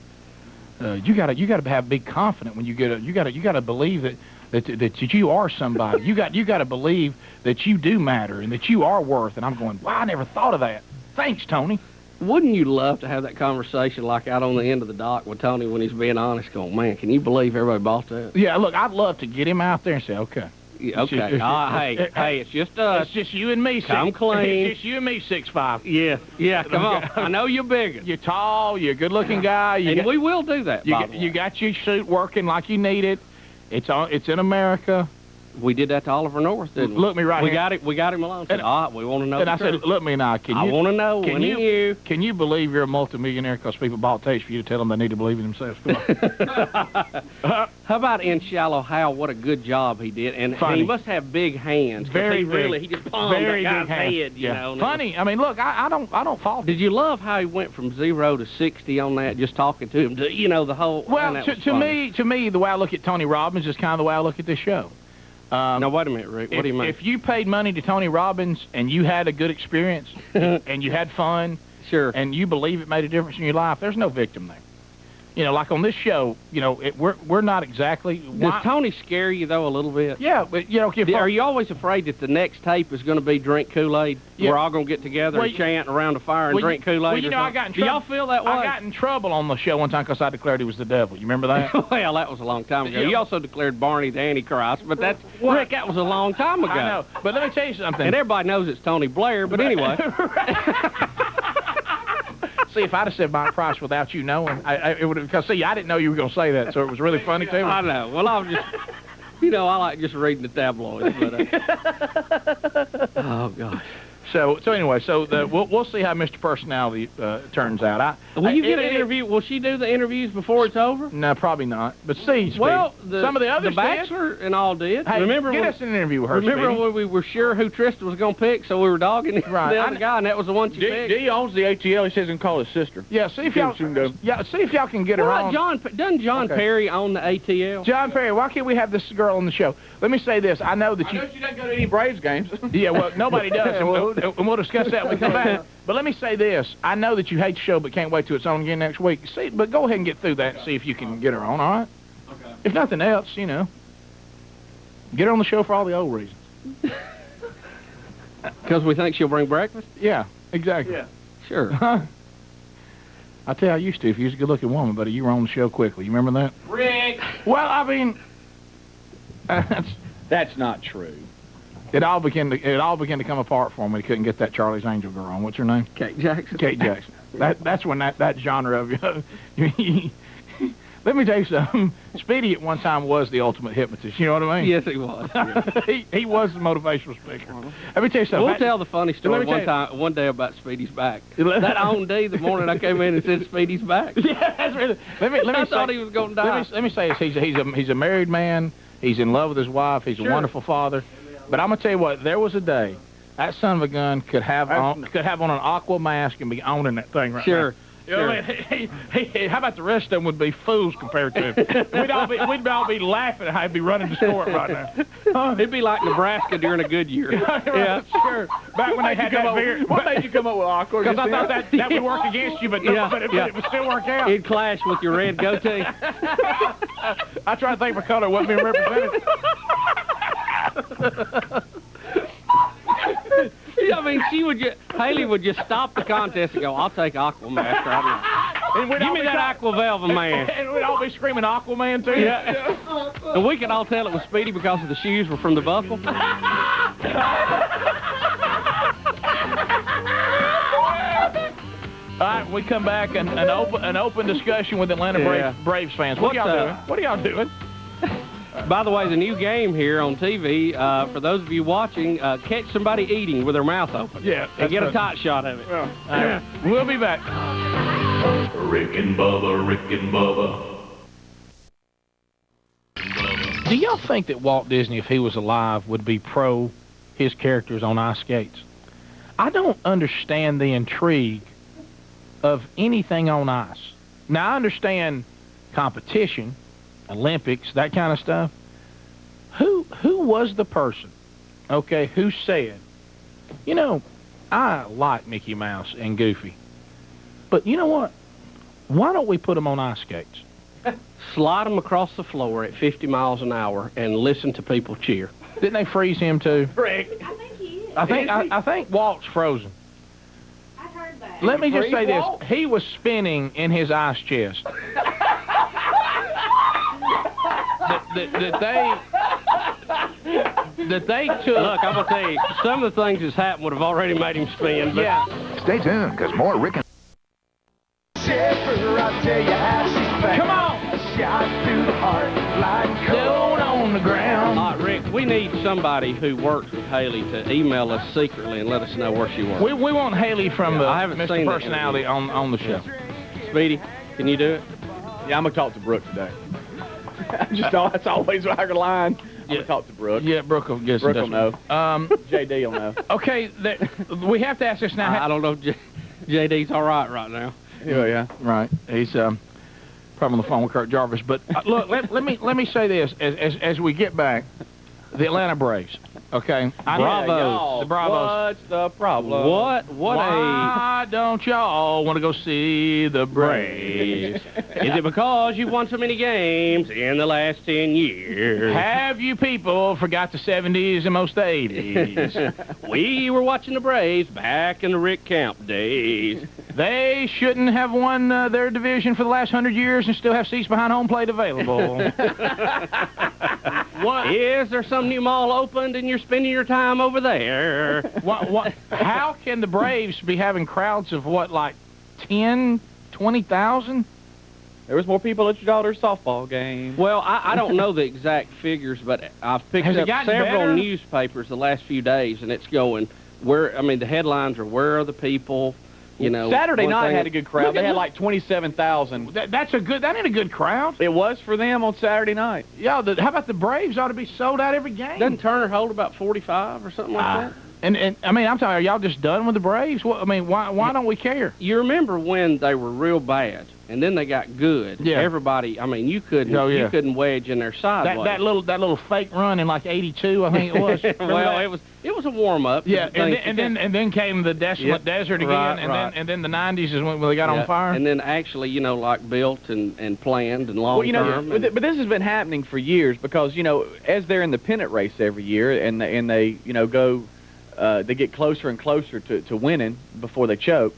You got to have big confidence when you get you got to believe that you are somebody. you got to believe that you do matter and that you are worth. And I'm going, wow, I never thought of that. Thanks, Tony. Wouldn't you love to have that conversation like out on the end of the dock with Tony when he's being honest, going, man, can you believe everybody bought that? Yeah, look, I'd love to get him out there and say, okay. Yeah, okay. Hey, it's just us. It's just you and me. Come clean. It's just you and me, 6'5". Yeah, come on. I know you're bigger. You're tall, you're a good-looking guy. We will do that, You got your suit working like you need it. It's in America. We did that to Oliver North, didn't we? Look me right here. We got him alone. Said, all right, we want to know. And I said, look me now. I want to know. Can you believe you're a multimillionaire because people bought tapes for you to tell them they need to believe in themselves? Come on. How about in Shallow Hal? What a good job he did, and he must have big hands. Very he just palmed that guy's head. You know. Funny. I mean, look, I don't fault. Did you love how he went from 0 to 60 on that? Just talking to him, the whole. Well, to me, the way I look at Tony Robbins is kind of the way I look at this show. Now, wait a minute, Rick. What do you mean? If you paid money to Tony Robbins and you had a good experience and you had fun, sure, and you believe it made a difference in your life, there's no victim there. You know, like on this show, we're not exactly. Does Tony scare you though a little bit? Yeah, but are you always afraid that the next tape is going to be drink Kool-Aid? Yeah. We're all going to get together and chant around a fire and drink Kool-Aid. Well, I got in trouble. Do y'all feel that way? I got in trouble on the show one time because I declared he was the devil. You remember that? Well, that was a long time ago. Yeah. You also declared Barney the Antichrist, but Rick, that was a long time ago. I know, but let me tell you something. And everybody knows it's Tony Blair, but anyway. See, if I'd have said Mike Price without you knowing, it would have, because, see, I didn't know you were going to say that, so it was really funny, too. I know. Well, I was just, I like just reading the tabloids, but, oh, gosh. So anyway, we'll see how Mr. Personality turns out. Will you get an interview? Will she do the interviews before it's over? No, probably not. But see, well, some of the others, the Bachelor and all did. Hey, remember get us an interview with her. Remember when we were sure who Tristan was going to pick, so we were dogging the other guy, and that was the one she picked. D owns the ATL. He says he can call his sister. Yeah, see if y'all can get her on. Doesn't John Perry own the ATL? John Perry, why can't we have this girl on the show? Let me say this. I know that she doesn't go to any Braves games. Yeah, well, nobody does, and we'll discuss that when we come back. But let me say this. I know that you hate the show but can't wait till it's on again next week. See, but go ahead and get through that and see if you can get her on, all right? Okay. If nothing else, get her on the show for all the old reasons. Because we think she'll bring breakfast? Yeah, exactly. Yeah. Sure. I tell you, I used to if you was a good-looking woman, but you were on the show quickly. You remember that? Rick! Well, I mean, that's not true. It all began to come apart for him when he couldn't get that Charlie's Angel girl on. What's her name? Kate Jackson. Kate Jackson. That's when that genre of let me tell you something. Speedy at one time was the ultimate hypnotist. You know what I mean? Yes, he was. Yeah. he was the motivational speaker. Let me tell you something. We'll tell the funny story one day about Speedy's back. That on day, the morning I came in and said Speedy's back. Yeah, that's really. Let me I thought he was going to die. Let me say this. He's a married man. He's in love with his wife. He's a wonderful father. But I'm gonna tell you what. There was a day that son of a gun could have on an aqua mask and be owning that thing right now. You know what I mean? How about the rest of them would be fools compared to him? We'd all be laughing at how he'd be running the store right now. It'd be like Nebraska during a good year. Yeah, sure. Back when they had that beer. What made you come up with aqua? Because I thought that would work against you, but it would still work out. It'd clash with your red goatee. I try to think of a color wasn't being represented. I mean, Haley would just stop the contest and go, I'll take Aquamaster. Give me that Aqua Velvet man. And we'd all be screaming Aquaman, too. Yeah. And we could all tell it was Speedy because of the shoes were from the buckle. All right, we come back and an open discussion with Atlanta Braves fans. What are y'all doing? By the way, the new game here on TV, for those of you watching, catch somebody eating with their mouth open. Yeah. And get a tight shot of it. We'll be back. Rick and Bubba, Rick and Bubba. Do y'all think that Walt Disney, if he was alive, would be pro his characters on ice skates? I don't understand the intrigue of anything on ice. Now, I understand competition, Olympics, that kind of stuff. Who was the person, okay, who said, you know, I like Mickey Mouse and Goofy, but you know what? Why don't we put them on ice skates? Slide them across the floor at 50 miles an hour and listen to people cheer. Didn't they freeze him too? Rick. I think he is. I think Walt's frozen. I heard that. Let me just Freeze say this. Walt? He was spinning in his ice chest. that they took... Look, I'm going to tell you, some of the things that's happened would have already made him spin. But Yeah. Stay tuned, because more Rick and Come on! Down on the ground. Rick, we need somebody who works with Haley to email us secretly and let us know where she works. We want Haley from I haven't Mr. seen that Personality on the show. Speedy, can you do it? Yeah, I'm going to talk to Brooke today. That's always our line. I'm going to talk to Brooke. Yeah, Brooke will get Brooke will know. Um, JD will know. okay, we have to ask this now. I don't know if JD's all right now. Yeah. Right. He's probably on the phone with Kurt Jarvis. But look, let me say this as we get back, the Atlanta Braves. Okay. Bravo. The Bravos. What's the problem? Why don't y'all want to go see the Braves? Is it because you won so many games in the last 10 years? Have you people forgot the 70s and most the 80s? We were watching the Braves back in the Rick Camp days. They shouldn't have won their division for the last 100 years and still have seats behind home plate available. What? Is there some new mall opened and you're spending your time over there? How can the Braves be having crowds of what, like 10, 20,000? There was more people at your daughter's softball game. Well, I don't know the exact figures, but I've picked Has it up gotten several better? newspapers the last few days, and it's going, the headlines are, where are the people? You know, Saturday one night thing- had a good crowd. They had like 27,000. That ain't a good crowd. It was for them on Saturday night. Yeah, how about the Braves ought to be sold out every game? Doesn't Turner hold about 45 or something like that? And I mean, I'm telling you, are y'all just done with the Braves? What, I mean, why don't we care? You remember when they were real bad, and then they got good? Yeah. Everybody, I mean, you couldn't you couldn't wedge in their sideways. That little fake run in like '82, I think it was. Well, it was a warm up. Yeah, and then came the desolate desert again, and then the '90s is when they got on fire. And then actually, like built and planned and long term. But this has been happening for years because as they're in the pennant race every year, and they go. They get closer and closer to winning before they choke.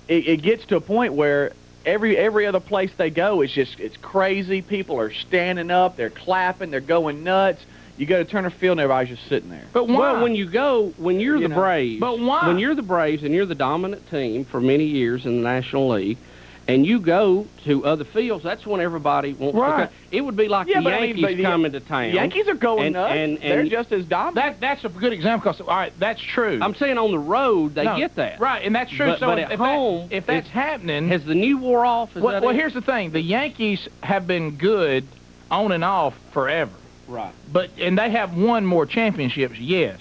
It gets to a point where every other place they go, it's crazy. People are standing up, they're clapping, they're going nuts. You go to Turner Field and everybody's just sitting there. But why? Well, when you're the Braves, but why? When you're the Braves and you're the dominant team for many years in the National League, and you go to other fields, that's when everybody wants to come. It would be like the Yankees coming to town. The Yankees are going nuts. And they're just as dominant. That's a good example. Because, all right, that's true. I'm saying on the road, they get that. Right, and that's true. But at home, if that's happening... Has the new war off? Well, here's the thing. The Yankees have been good on and off forever. Right. And they have won more championships, yes.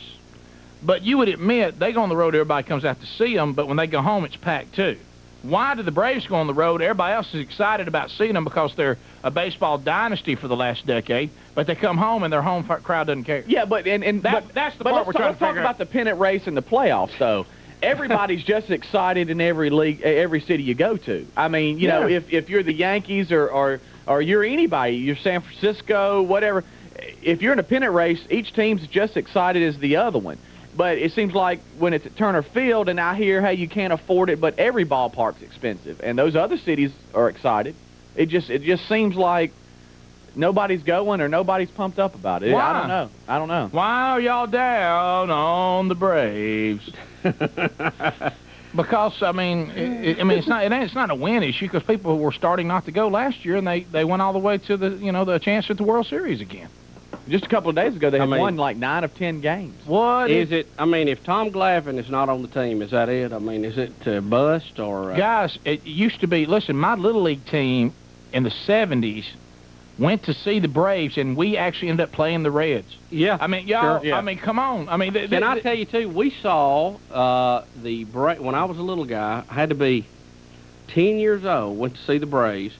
But you would admit, they go on the road, everybody comes out to see them, but when they go home, it's packed too. Why do the Braves go on the road? Everybody else is excited about seeing them because they're a baseball dynasty for the last decade, but they come home and their home crowd doesn't care. Yeah, but that's the part we're trying to figure out. Let's talk about the pennant race and the playoffs, though. Everybody's just excited in every league, every city you go to. I mean, you know, if you're the Yankees or you're anybody, you're San Francisco, whatever. If you're in a pennant race, each team's just excited as the other one. But it seems like when it's at Turner Field, and I hear, hey, you can't afford it, but every ballpark's expensive, and those other cities are excited. It just seems like nobody's going or nobody's pumped up about it. Why? I don't know. Why are y'all down on the Braves? Because I mean, it's not a win issue because people were starting not to go last year, and they went all the way to the chance at the World Series again. Just a couple of days ago, they had won like 9 of 10 games. What is it? I mean, if Tom Glavine is not on the team, is that it? I mean, is it bust or? Guys, it used to be. Listen, my little league team in the '70s went to see the Braves, and we actually ended up playing the Reds. Yeah. I mean, y'all. Sure, yeah. I mean, come on. I mean, can I tell you too? We saw the Braves when I was a little guy. I had to be 10 years old. Went to see the Braves.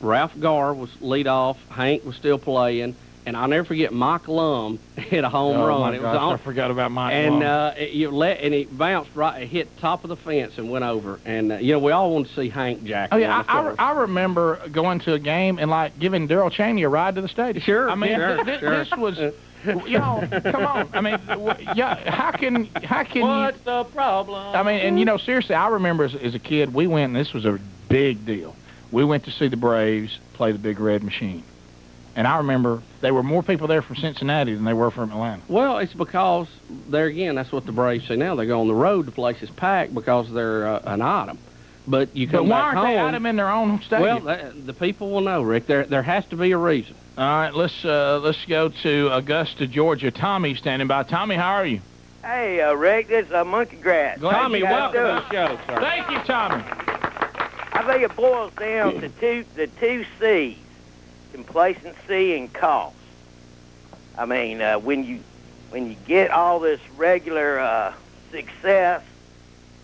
Ralph Garr was lead off. Hank was still playing. And I'll never forget Mike Lum hit a home run. My gosh, I forgot about Mike Lum. And it bounced right, it hit top of the fence and went over. And we all wanted to see Hank Jack. Oh yeah, I remember going to a game and like giving Darrell Cheney a ride to the stadium. Sure. I mean, sure. This was. Come on. I mean, how can What's the problem? I mean, and seriously, I remember as a kid, we went, and this was a big deal. We went to see the Braves play the Big Red Machine. And I remember there were more people there from Cincinnati than they were from Atlanta. Well, it's because, there again, that's what the Braves say now. They go on the road, the place is packed because they're an item. But you come back home. But why aren't they item in their own stadium? Well, the people will know, Rick. There has to be a reason. All right, let's go to Augusta, Georgia. Tommy's standing by. Tommy, how are you? Hey, Rick, this is Monkey Grass. Tommy, welcome to the show, sir. Thank you, Tommy. I think it boils down to the two C's. Complacency and cost. I mean, when you get all this regular success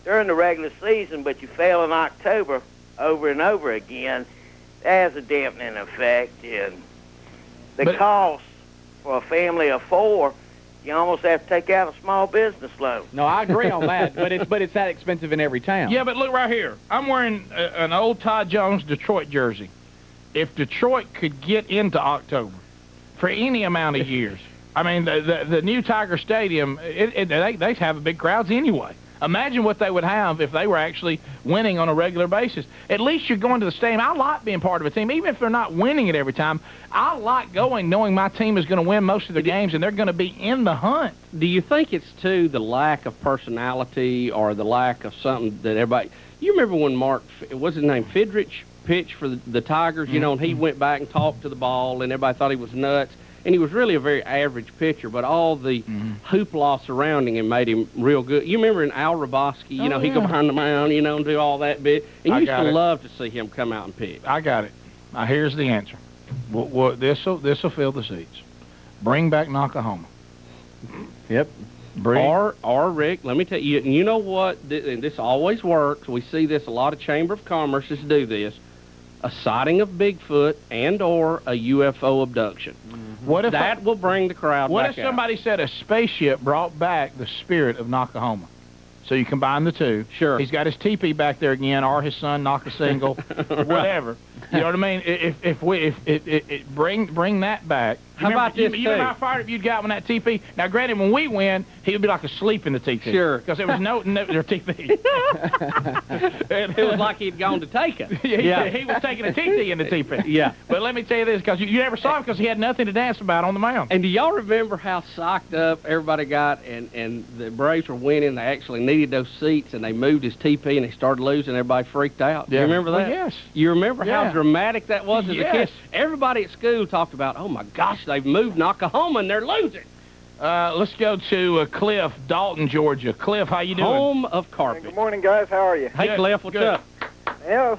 during the regular season, but you fail in October over and over again, that has a dampening effect. And the cost for a family of 4, you almost have to take out a small business loan. No, I agree on that, but it's that expensive in every town. Yeah, but look right here. I'm wearing an old Todd Jones Detroit jersey. If Detroit could get into October for any amount of years, I mean, the new Tiger Stadium, they have big crowds anyway. Imagine what they would have if they were actually winning on a regular basis. At least you're going to the stadium. I like being part of a team, even if they're not winning it every time. I like going knowing my team is going to win most of their games and they're going to be in the hunt. Do you think it's, too, the lack of personality or the lack of something that everybody... You remember when Mark, what's his name, Fidrich pitched for the Tigers, and he went back and talked to the ball, and everybody thought he was nuts. And he was really a very average pitcher, but all the hoopla surrounding him made him real good. You remember in Al Roboski, he'd go behind the mound, and do all that bit. And you used to love to see him come out and pitch. I got it. Now, here's the answer. This'll fill the seats. Bring back Nakahoma. Yep. Or Rick, let me tell you, and you know what, and this always works. We see this, a lot of Chamber of Commerces do this. A sighting of Bigfoot and or a UFO abduction. What if that will bring the crowd back What if somebody said a spaceship brought back the spirit of Nakahoma? So you combine the two. Sure. He's got his teepee back there again, or his son knock a single, whatever. You know what I mean? If bring that back. How about this, you know how fired up you'd got when that teepee? Now, granted, when we win, he would be like asleep in the teepee. Sure. Because there was no teepee. It was like he'd gone to take it. Yeah. He was taking a teepee in the teepee. Yeah. But let me tell you this, because you never saw him because he had nothing to dance about on the mound. And do y'all remember how psyched up everybody got, and the Braves were winning, they actually needed those seats, and they moved his teepee, and he started losing, everybody freaked out. Do you remember that? Well, yes. You remember how dramatic that was as a kid? Everybody at school talked about, oh my gosh, they've moved Nakahoma and they're losing. Let's go to Cliff, Dalton, Georgia. Cliff, how you doing? Home of carpet. Good morning, guys. How are you? Hey, Cliff, what's up? Yeah,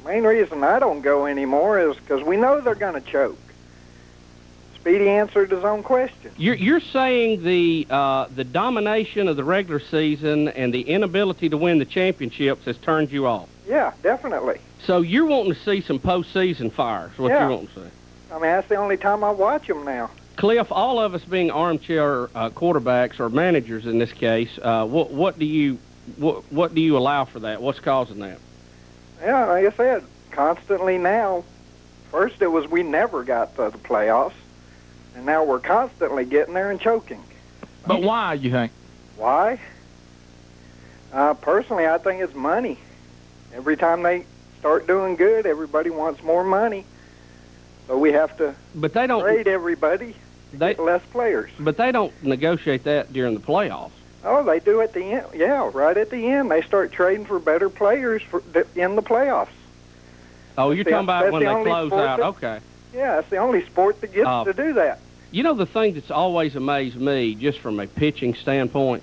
main reason I don't go anymore is because we know they're going to choke. Speedy answered his own question. You're saying the domination of the regular season and the inability to win the championships has turned you off? Yeah, definitely. So you're wanting to see some postseason fires, what you're wanting to see? I mean, that's the only time I watch them now. Cliff, all of us being armchair quarterbacks or managers in this case, what do you allow for that? What's causing that? Yeah, like I said, constantly now. First it was we never got to the playoffs, and now we're constantly getting there and choking. But why, you think? Why? Personally, I think it's money. Every time they start doing good, everybody wants more money. So we have to trade everybody to get less players. But they don't negotiate that during the playoffs. Oh, they do at the end. Yeah, right at the end. They start trading for better players in the playoffs. Oh, you're talking about when the they close out. that, Okay. Yeah, that's the only sport that gets to do that. You know, the thing that's always amazed me, just from a pitching standpoint,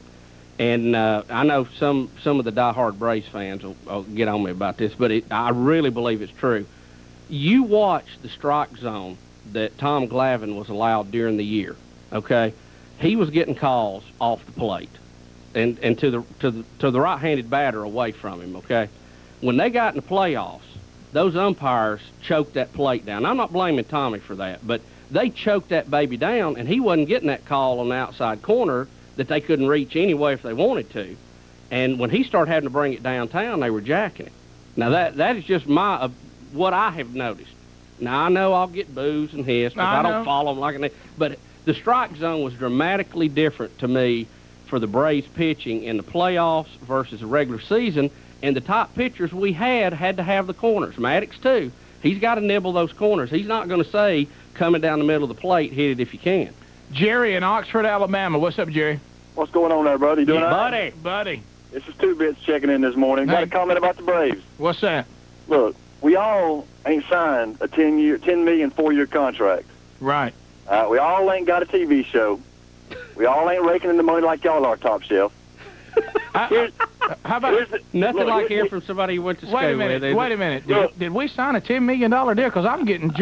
and I know some of the diehard Braves fans will get on me about this, but I really believe it's true. You watch the strike zone that Tom Glavine was allowed during the year, okay? He was getting calls off the plate and to the right-handed batter away from him, okay? When they got in the playoffs, those umpires choked that plate down. I'm not blaming Tommy for that, but they choked that baby down, and he wasn't getting that call on the outside corner that they couldn't reach anyway if they wanted to. And when he started having to bring it downtown, they were jacking it. Now, that is just what I have noticed. Now, I know I'll get boos and hiss because I don't follow them like that, but the strike zone was dramatically different to me for the Braves pitching in the playoffs versus the regular season, and the top pitchers we had to have the corners. Maddox, too. He's got to nibble those corners. He's not going to say, coming down the middle of the plate, hit it if you can. Jerry in Oxford, Alabama. What's up, Jerry? What's going on there, buddy? Doing all right? Buddy. This is Two Bits checking in this morning. Got a comment about the Braves. What's that? Look, we all ain't signed a $10 million 4-year contract. Right. We all ain't got a TV show. We all ain't raking in the money like y'all are, Top Shelf. How about nothing like hearing from somebody you went to school with? Wait a minute. Did we sign a $10 million deal? Because I'm getting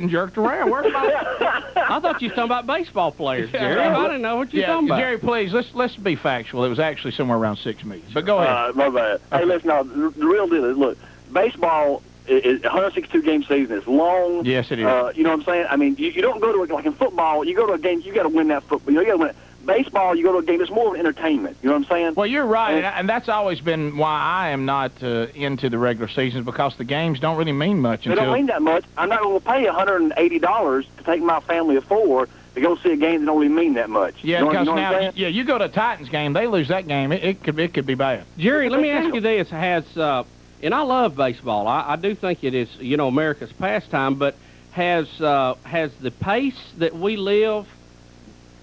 jerked around. Where's my? I thought you were talking about baseball players, Jerry. I didn't know what you were talking about. Jerry, please let's be factual. It was actually somewhere around $6 million. But go ahead. My bad. Hey, listen. Now, the real deal is, look, baseball is 162 game season. It's long. Yes, it is. You know what I'm saying? I mean, you don't go to like in football. You go to a game. You got to win that football. You got to win it. Baseball, you go to a game, it's more of an entertainment. You know what I'm saying? Well, you're right, and that's always been why I am not into the regular seasons, because the games don't really mean much. They don't mean that much. I'm not going to pay $180 to take my family of 4 to go see a game that don't really mean that much. Yeah, because now, you go to a Titans game, they lose that game, it could be bad. Jerry, let me ask you this: and I love baseball. I do think it is, America's pastime, but has the pace that we live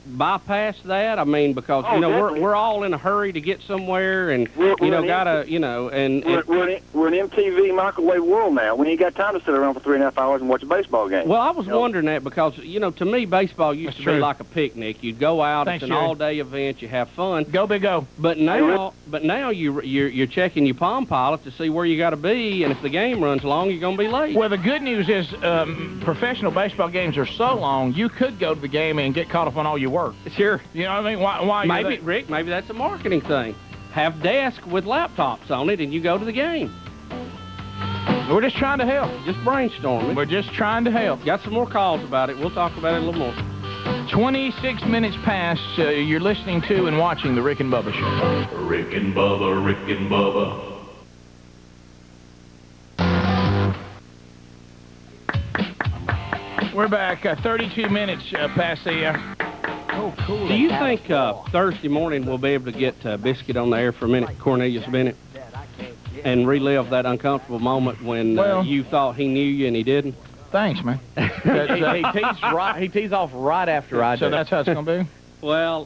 bypass that? I mean, because we're all in a hurry to get somewhere, and we're an MTV microwave world now. We ain't got time to sit around for 3.5 hours and watch a baseball game. Well, I was wondering that because to me, baseball used to be like a picnic. You'd go out, it's an all-day event, you have fun. Go Big O. But now you're checking your Palm Pilot to see where you got to be, and if the game runs long, you're going to be late. Well, the good news is professional baseball games are so long, you could go to the game and get caught up on all your work. Sure. You know what I mean? Why maybe, Rick, maybe that's a marketing thing. Have desks with laptops on it, and you go to the game. We're just trying to help. Just brainstorming. We're just trying to help. Got some more calls about it. We'll talk about it a little more. 26 minutes past, you're listening to and watching The Rick and Bubba Show. Rick and Bubba, Rick and Bubba. We're back 32 minutes past the hour. Oh, cool. Do you think Thursday morning we'll be able to get Biscuit on the air for a minute, Cornelius Bennett, and relive that uncomfortable moment when you thought he knew you and he didn't? Thanks, man. He tees off right after I do. So that's how it's going to be? Well,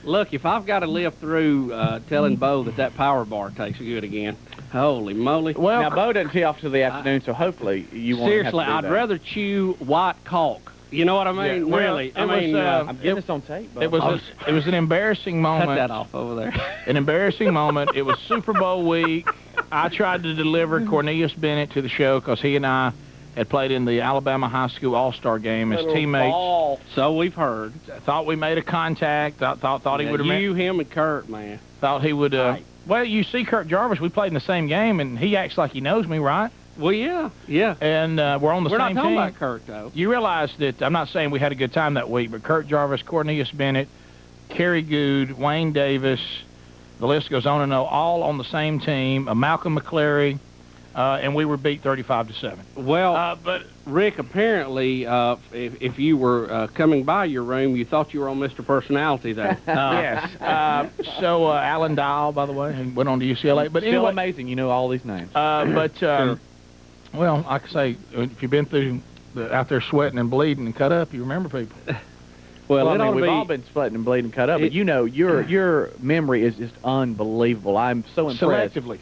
look, if I've got to live through telling Bo that power bar tastes good again, holy moly. Well, now, Bo doesn't tee off till the afternoon, so hopefully you won't have to do that. Seriously, I'd rather chew white caulk. You know what I mean? Yeah, really. I'm getting this on tape. It was an embarrassing moment. Cut that off over there. An embarrassing moment. It was Super Bowl week. I tried to deliver Cornelius Bennett to the show because he and I had played in the Alabama High School All-Star game as teammates. Ball. So we've heard. Thought we made a contact. Thought he would have. You, him, and Kurt, man. Thought he would. Well, you see Kurt Jarvis. We played in the same game, and he acts like he knows me, right? Well, yeah. And we're on the same team. We're not talking about Kurt, though. You realize that I'm not saying we had a good time that week, but Kurt Jarvis, Cornelius Bennett, Kerry Good, Wayne Davis, the list goes on and on, all on the same team, Malcolm McCleary, and we were beat 35-7. Well, but Rick, apparently, if you were coming by your room, you thought you were on Mr. Personality there. Yes. So Alan Dial, by the way, and went on to UCLA. But still anyway, amazing, you know all these names. Sure. Well, like I say, if you've been through out there sweating and bleeding and cut up, you remember people. Well, I it ought mean, to we've be- all been splitting and bleeding cut up, but you know, your memory is just unbelievable. I'm so impressed. Selectively.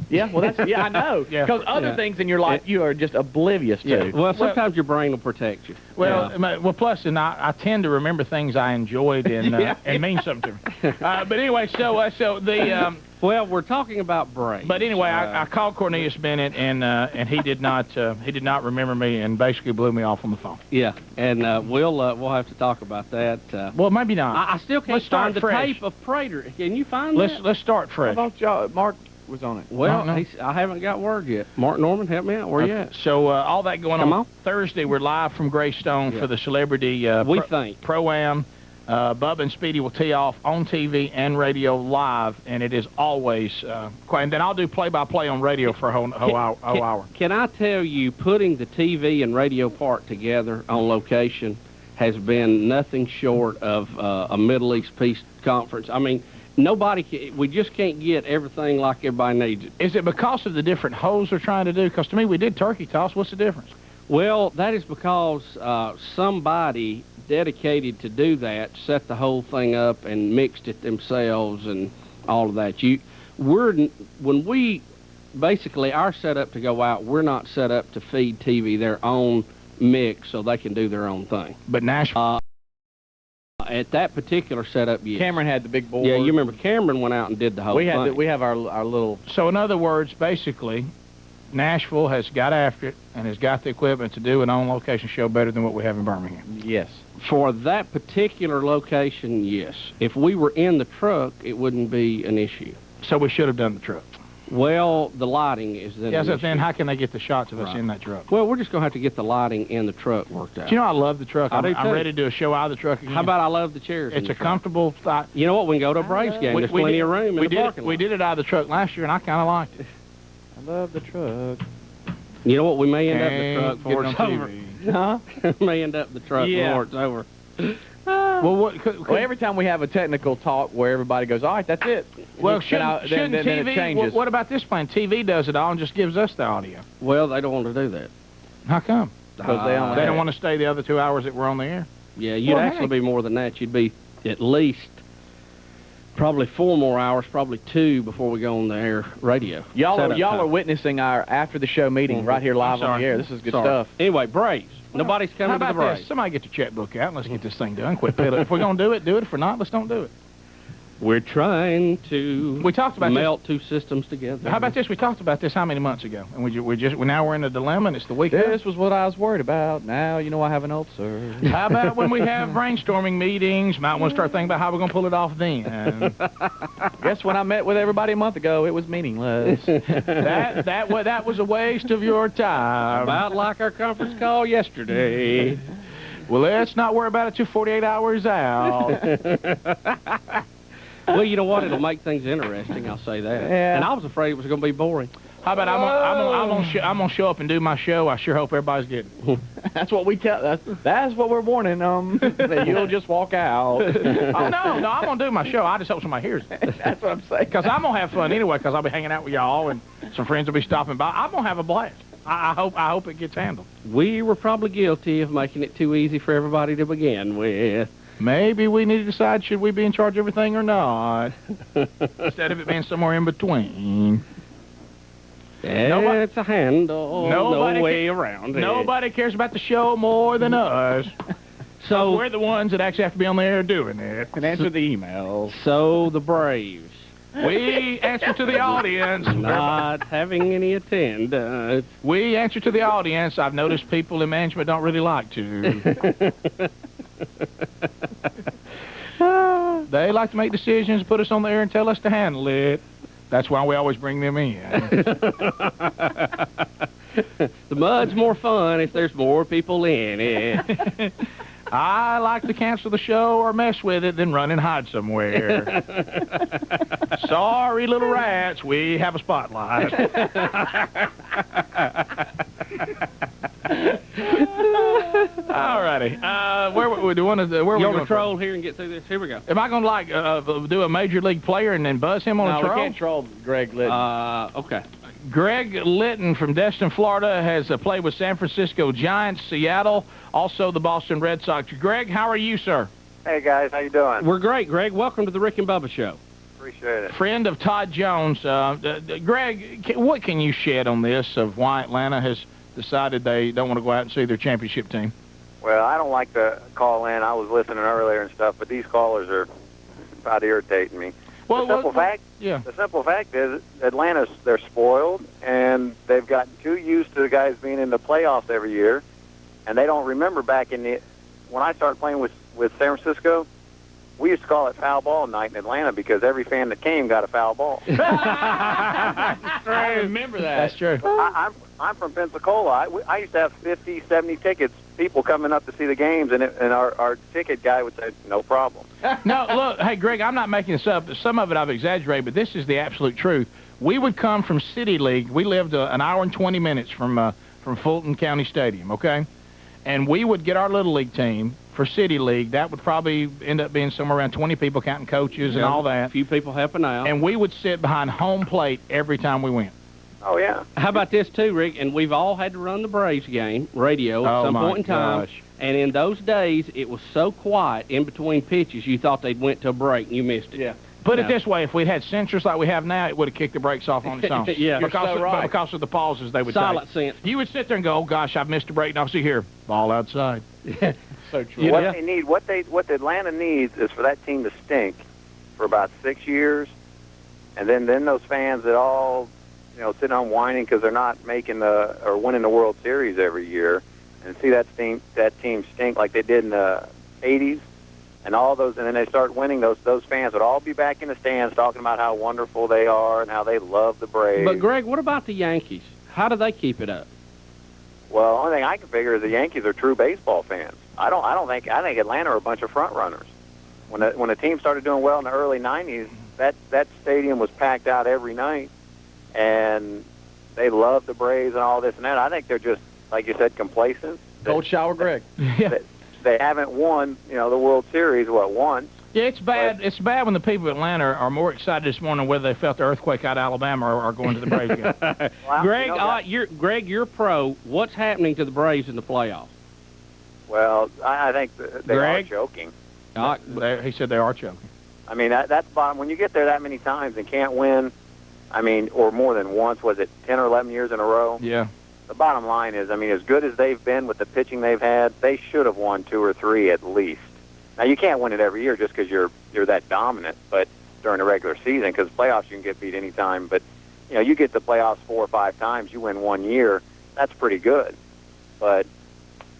Yeah, well, that's I know. Yeah. Because other Yeah. things in your life you are just oblivious to. Well, sometimes your brain will protect you. Well, well, plus, and I tend to remember things I enjoyed and and mean something to me. But anyway, so the well, we're talking about brains. But anyway, I called Cornelius Bennett and he did not remember me and basically blew me off on the phone. Yeah, and we'll have to talk about that. Well, maybe not. I still can't Let's start find the fresh. tape of Prater. Can you find Let's that? let's start fresh. How about y'all? Mark was on it. Well, I haven't got word yet. Mark Norman, help me out. Where you at? So all that going Come on on. Thursday, we're live from Greystone for the Celebrity Pro-Am. Bubba and Speedy will tee off on TV and radio live, and it is always quite. And then I'll do play-by-play on radio for a whole hour. Can I tell you, putting the TV and radio part together on location has been nothing short of a Middle East peace conference. I mean, we just can't get everything like everybody needs it. Is it because of the different holes they're trying to do? Because to me, we did turkey toss. What's the difference? Well, that is because somebody dedicated to do that set the whole thing up and mixed it themselves and all of that. When we basically our setup to go out, we're not set up to feed TV their own mix so they can do their own thing. But Nashville. At that particular setup, yes. Cameron had the big board. Yeah, you remember Cameron went out and did the whole thing. We have our little. So in other words, basically, Nashville has got after it and has got the equipment to do an on-location show better than what we have in Birmingham. Yes. For that particular location, yes. If we were in the truck, it wouldn't be an issue. So we should have done the truck. Well, the lighting is then. Yeah, an so issue. then how can they get the shots of us in that truck? Well, we're just going to have to get the lighting in the truck worked out. Do you know I love the truck? I do, I'm too. ready to do a show out of the truck again. How about I love the chairs? It's a comfortable thought. You know what? We can go to a Braves game. There's plenty of room in the parking lot. We did it out of the truck last year, and I kind of liked it. I love the truck. You know what? We may end up in the Can't truck before get it's on over. TV. Huh? May end up in the truck before it's over. Well, every time we have a technical talk where everybody goes, all right, that's it. Well, then shouldn't it TV, changes. what about this plan? TV does it all and just gives us the audio. Well, they don't want to do that. How come? Because they don't want to stay the other 2 hours that we're on the air? Yeah, you'd actually be more than that. You'd be at least probably 4 more hours, probably 2 before we go on the air radio. Y'all are witnessing our after the show meeting right here live on the air. This is good stuff. Anyway, Braves. Nobody's coming How to the about Braves. this? Somebody get your checkbook out and let's get this thing done. Quit peddling. If we're going to do it, do it. If we're not, let's don't do it. We're trying to melt 2 systems together. How about this? We talked about this how many months ago? And now we're in a dilemma and it's the weekend. This was what I was worried about. Now you know I have an ulcer. How about when we have brainstorming meetings? Might want to start thinking about how we're going to pull it off then. Guess when I met with everybody a month ago, it was meaningless. that was a waste of your time. About like our conference call yesterday. Well, let's not worry about it till 48 hours out. Well, you know what? It'll make things interesting. I'll say that. Yeah. And I was afraid it was going to be boring. How about I'm gonna show up and do my show? I sure hope everybody's getting it. That's what we tell. That's what we're warning them. That you'll just walk out. Oh no, I'm gonna do my show. I just hope somebody hears it. That's what I'm saying. Because I'm gonna have fun anyway. Because I'll be hanging out with y'all and some friends will be stopping by. I'm gonna have a blast. I hope it gets handled. We were probably guilty of making it too easy for everybody to begin with. Maybe we need to decide should we be in charge of everything or not, instead of it being somewhere in between. It's a handle. No way around it. Nobody cares about the show more than us. So we're the ones that actually have to be on the air doing it and answer the emails. So the Braves. We answer to the audience. Not having any attendance. We answer to the audience. I've noticed people in management don't really like to. They like to make decisions, put us on the air, and tell us to handle it. That's why we always bring them in. The mud's more fun if there's more people in it. I like to cancel the show or mess with it, then run and hide somewhere. Sorry, little rats, we have a spotlight. All righty. Where we want to? Where You're we on the troll here and get through this. Here we go. Am I going to do a major league player and then buzz him on a troll? No, we can't troll Greg Litton. Okay. Greg Litton from Destin, Florida, has played with San Francisco Giants, Seattle, also the Boston Red Sox. Greg, how are you, sir? Hey, guys. How you doing? We're great, Greg. Welcome to the Rick and Bubba Show. Appreciate it. Friend of Todd Jones. Greg, what can you shed on this of why Atlanta has decided they don't want to go out and see their championship team? Well, I don't like to call in. I was listening earlier and stuff, but these callers are about irritating me. Well, the simple fact is Atlanta's, they're spoiled, and they've gotten too used to the guys being in the playoffs every year, and they don't remember back when I started playing with San Francisco, we used to call it foul ball night in Atlanta because every fan that came got a foul ball. I remember that. That's true. I'm from Pensacola. I used to have 50, 70 tickets, people coming up to see the games, and our ticket guy would say, no problem. No, look, hey, Greg, I'm not making this up. Some of it I've exaggerated, but this is the absolute truth. We would come from City League. We lived an hour and 20 minutes from Fulton County Stadium, okay? And we would get our Little League team for City League. That would probably end up being somewhere around 20 people, counting coaches and all that. A few people helping out. And we would sit behind home plate every time we went. Oh, yeah. How about this, too, Rick? And we've all had to run the Braves game, radio, at some point in time. Gosh. And in those days, it was so quiet in between pitches, you thought they'd went to a break, and you missed it. Yeah. Put it this way, if we'd had censors like we have now, it would have kicked the brakes off on its own. Yeah. Because of the pauses they would take. Silent sense. You would sit there and go, oh, gosh, I've missed a break. Now, see here, ball outside. So true. They need, what Atlanta needs is for that team to stink for about 6 years, and then those fans that all, sit on whining because they're not making or winning the World Series every year, and see that team stink like they did in the 80s, and all those, and then they start winning. Those fans would all be back in the stands talking about how wonderful they are and how they love the Braves. But Greg, what about the Yankees? How do they keep it up? Well, the only thing I can figure is the Yankees are true baseball fans. I think Atlanta are a bunch of front runners. When the team started doing well in the early '90s, that stadium was packed out every night, and they love the Braves and all this and that. I think they're just, like you said, complacent. Cold shower, Greg. Yeah. They haven't won, the World Series once. Yeah, it's bad. It's bad when the people of Atlanta are more excited this morning whether they felt the earthquake out of Alabama or going to the Braves game. Well, Greg, you're pro. What's happening to the Braves in the playoffs? Well, I think they are choking. He said they are choking. I mean, that's the bottom. When you get there that many times and can't win, or more than once, was it 10 or 11 years in a row? Yeah. The bottom line is, as good as they've been with the pitching they've had, they should have won 2 or 3 at least. Now, you can't win it every year just because you're that dominant, but during the regular season, because playoffs you can get beat any time. But, you get the playoffs 4 or 5 times, you win 1 year, that's pretty good. But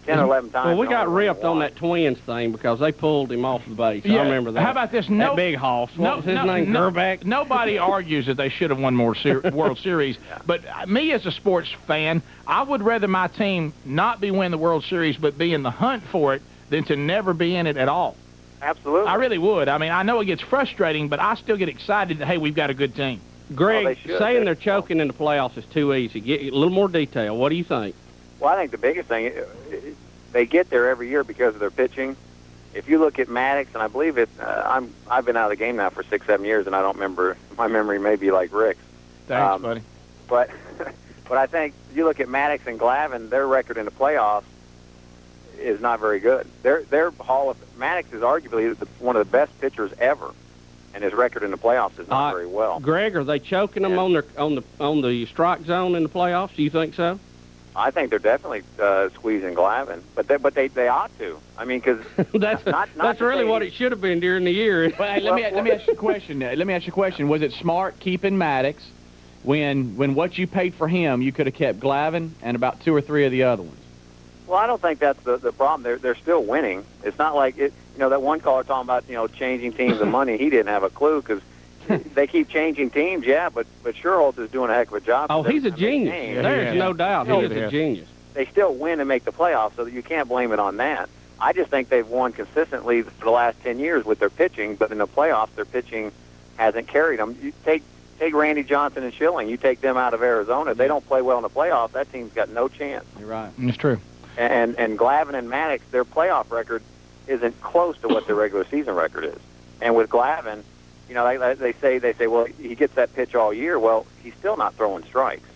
10 or 11 times... Well, we got ripped on that Twins thing because they pulled him off the base. Yeah. I remember that. How about this? That big hoss. What was his name? Gerback? Nobody argues that they should have won more World Series. Yeah. But me as a sports fan, I would rather my team not be winning the World Series but be in the hunt for it than to never be in it at all. Absolutely. I really would. I know it gets frustrating, but I still get excited that, hey, we've got a good team. Greg, saying they're choking in the playoffs is too easy. Get a little more detail. What do you think? Well, I think the biggest thing, they get there every year because of their pitching. If you look at Maddox, and I believe I've been out of the game now for 6, 7 years, and I don't remember. My memory may be like Rick's. Thanks, buddy. But I think you look at Maddox and Glavine, their record in the playoffs is not very good. Maddox is arguably one of the best pitchers ever, and his record in the playoffs is not very well. Greg, are they choking them on the strike zone in the playoffs? Do you think so? I think they're definitely squeezing Glavine, but they ought to. Because that's really what it should have been during the year. Well, hey, let me ask you a question. Was it smart keeping Maddox when what you paid for him, you could have kept Glavine and about 2 or 3 of the other ones? Well, I don't think that's the problem. They're still winning. It's not like it. That one caller talking about changing teams and money. He didn't have a clue because they keep changing teams. Yeah, but Sherholtz is doing a heck of a job. Oh, he's a genius. There's no doubt he is a genius. They still win and make the playoffs, so that you can't blame it on that. I just think they've won consistently for the last 10 years with their pitching, but in the playoffs, their pitching hasn't carried them. You take Randy Johnson and Schilling. You take them out of Arizona. If they don't play well in the playoffs, that team's got no chance. You're right. It's true. And Glavine and Maddox, their playoff record isn't close to what their regular season record is. And with Glavine, they say, well, he gets that pitch all year. Well, he's still not throwing strikes.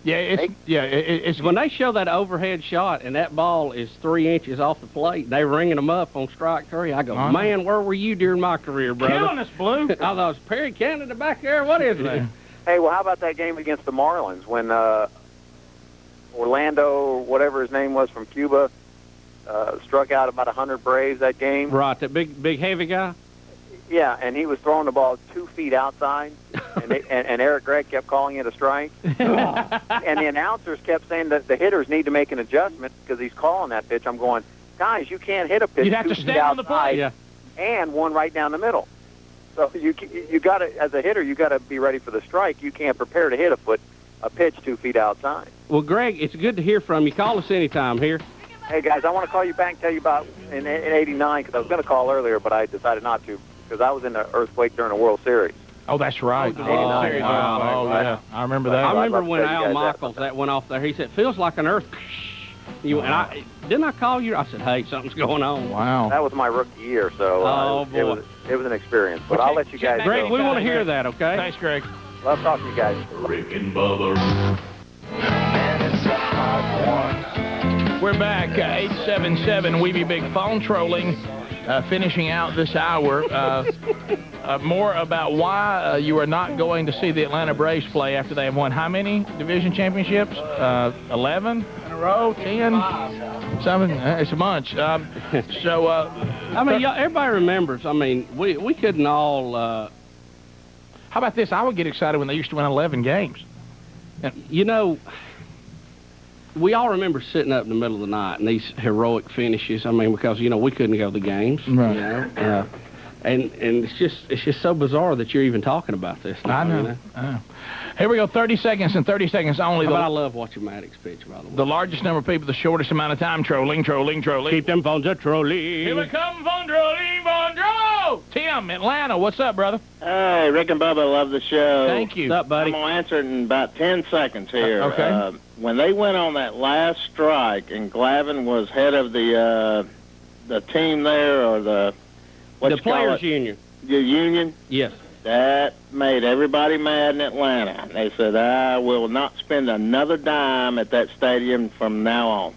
Yeah, it's when they show that overhead shot and that ball is 3 inches off the plate, they ringing them up on strike 3. I go, man, where were you during my career, brother? Killing us, Blue. I thought it was Perry Canada back there. What is that? Hey, well, how about that game against the Marlins when Orlando, or whatever his name was from Cuba, struck out about 100 Braves that game? Right, that big heavy guy? Yeah, and he was throwing the ball 2 feet outside, and Eric Gregg kept calling it a strike. And the announcers kept saying that the hitters need to make an adjustment because he's calling that pitch. I'm going, guys, you can't hit a pitch you have 2 to feet stand on the plate. outside and one right down the middle. So you got to, as a hitter, you got to be ready for the strike. You can't prepare to hit a pitch 2 feet outside. Well, Greg, it's good to hear from you. Call us anytime here. Hey, guys, I want to call you back and tell you about in '89 because I was going to call earlier, but I decided not to because I was in the earthquake during the World Series. Oh, that's right. Wow. Yeah. I remember that. I remember when Al Michaels, that went off there, he said, feels like an earth. And didn't I call you? I said, hey, something's going on. Wow. That was my rookie year, so it was an experience. But I'll let you guys Greg, go. we want to hear that, okay? Thanks, Greg. Love talking to you guys. Rick and Bubba. We're back, 877 Weeby Big phone trolling, finishing out this hour. More about why you are not going to see the Atlanta Braves play after they have won how many division championships? 11 in a row, 10, something. It's a bunch. I mean, everybody remembers. I mean, we couldn't all. How about this? I would get excited when they used to win 11 games. You know, we all remember sitting up in the middle of the night and these heroic finishes. I mean, because we couldn't go to the games. Right. You know? And it's just so bizarre that you're even talking about this now. I know. I know. Here we go, 30 seconds and 30 seconds only. But I love watching Maddox pitch, by the way. The largest number of people, the shortest amount of time trolling. Keep them phones a trolling. Here we come, phone trolling, phone troll. Tim, Atlanta, what's up, brother? Hey, Rick and Bubba, love the show. Thank you. What's up, buddy? I'm going to answer it in about 10 seconds here. Okay. When they went on that last strike and Glavin was head of the team there, or the Players Union. The union? Yes. That made everybody mad in Atlanta. They said, I will not spend another dime at that stadium from now on.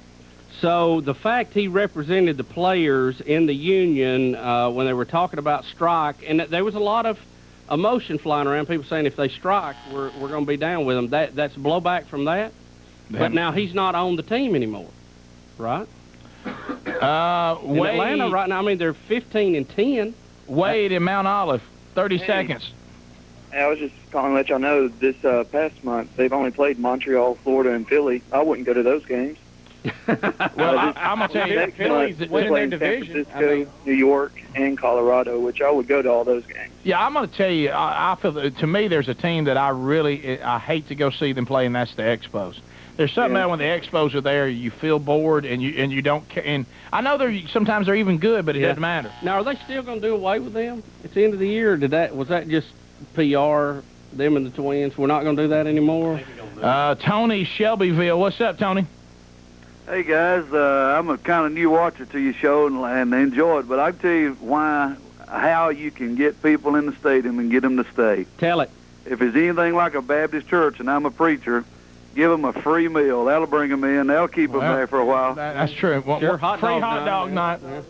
So the fact he represented the players in the union when they were talking about strike, and there was a lot of emotion flying around, people saying if they strike, we're going to be down with them. That's blowback from that? But now he's not on the team anymore, right? In Atlanta right now, I mean, they're 15 and 10. Wade in Mount Olive, 30 seconds. Hey, I was just calling to let y'all know this past month they've only played Montreal, Florida, and Philly. I wouldn't go to those games. Well, I'm going to tell you, Philly's winning their division. San Francisco, New York, and Colorado, which I would go to all those games. Yeah, I'm going to tell you, I feel that, to me, there's a team that I hate to go see them play, and that's the Expos. There's something about when the Expos are there, you feel bored, and you don't care. And I know sometimes they're even good, but it doesn't matter. Now, are they still going to do away with them at the end of the year? Or was that just PR, them and the Twins? We're not going to do that anymore? Tony Shelbyville. What's up, Tony? Hey, guys. I'm a kind of new watcher to your show and enjoy it, but I can tell you how you can get people in the stadium and get them to stay. Tell it. If it's anything like a Baptist church and I'm a preacher, give them a free meal. That'll bring them in. That'll keep them there for a while. That's true. Sure, free hot dog night. Yeah.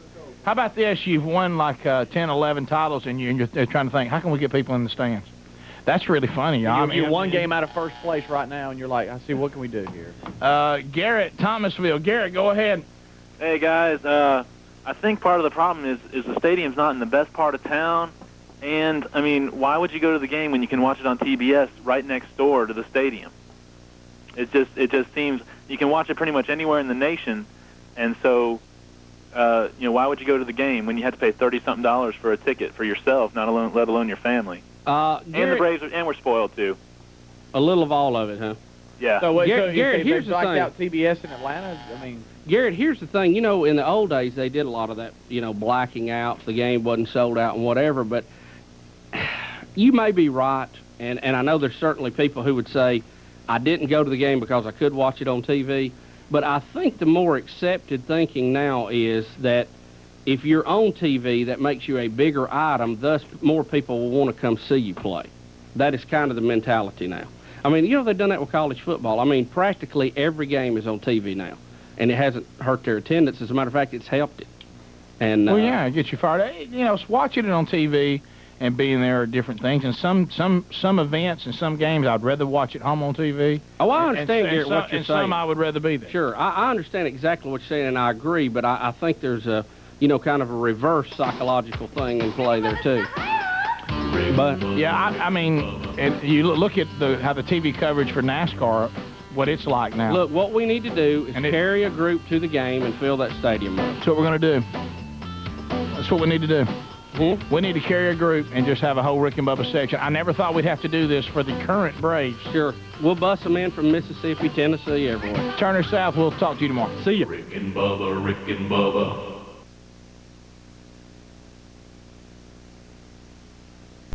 How about this? You've won like 10, 11 titles, and you're trying to think, how can we get people in the stands? That's really funny. You're one game out of first place right now, and you're like, I see, what can we do here? Garrett, Thomasville. Garrett, go ahead. Hey, guys. I think part of the problem is the stadium's not in the best part of town. And, I mean, why would you go to the game when you can watch it on TBS right next door to the stadium? It just seems you can watch it pretty much anywhere in the nation, and so why would you go to the game when you had to pay $30-something for a ticket for yourself, let alone your family? Garrett, and the Braves we're spoiled too. A little of all of it, huh? Yeah. So Garrett, here's the thing. Out TBS in Atlanta. I mean, Garrett, here's the thing. In the old days they did a lot of that. Blacking out if the game wasn't sold out and whatever. But you may be right, and I know there's certainly people who would say, I didn't go to the game because I could watch it on TV, but I think the more accepted thinking now is that if you're on TV, that makes you a bigger item, thus more people will want to come see you play. That is kind of the mentality now. I mean, you know, they've done that with college football. I mean, practically every game is on TV now, and it hasn't hurt their attendance. As a matter of fact, it's helped it. And well, yeah, it gets you fired up. You know, watching it on TV and being there are different things. And some events and some games, I'd rather watch at home on TV. Oh, I understand, Garrett, what you're and saying. some I would rather be there. Sure, I understand exactly what you're saying, and I agree, but I think there's a, you know, kind of a reverse psychological thing in play there, too. But yeah, I mean, you look at how the TV coverage for NASCAR, what it's like now. Look, what we need to do is carry a group to the game and fill that stadium up. That's what we're going to do. That's what we need to do. We need to carry a group and just have a whole Rick and Bubba section. I never thought we'd have to do this for the current Braves. Sure. We'll bus them in from Mississippi, Tennessee, everywhere. Turner South, we'll talk to you tomorrow. See you. Rick and Bubba, Rick and Bubba.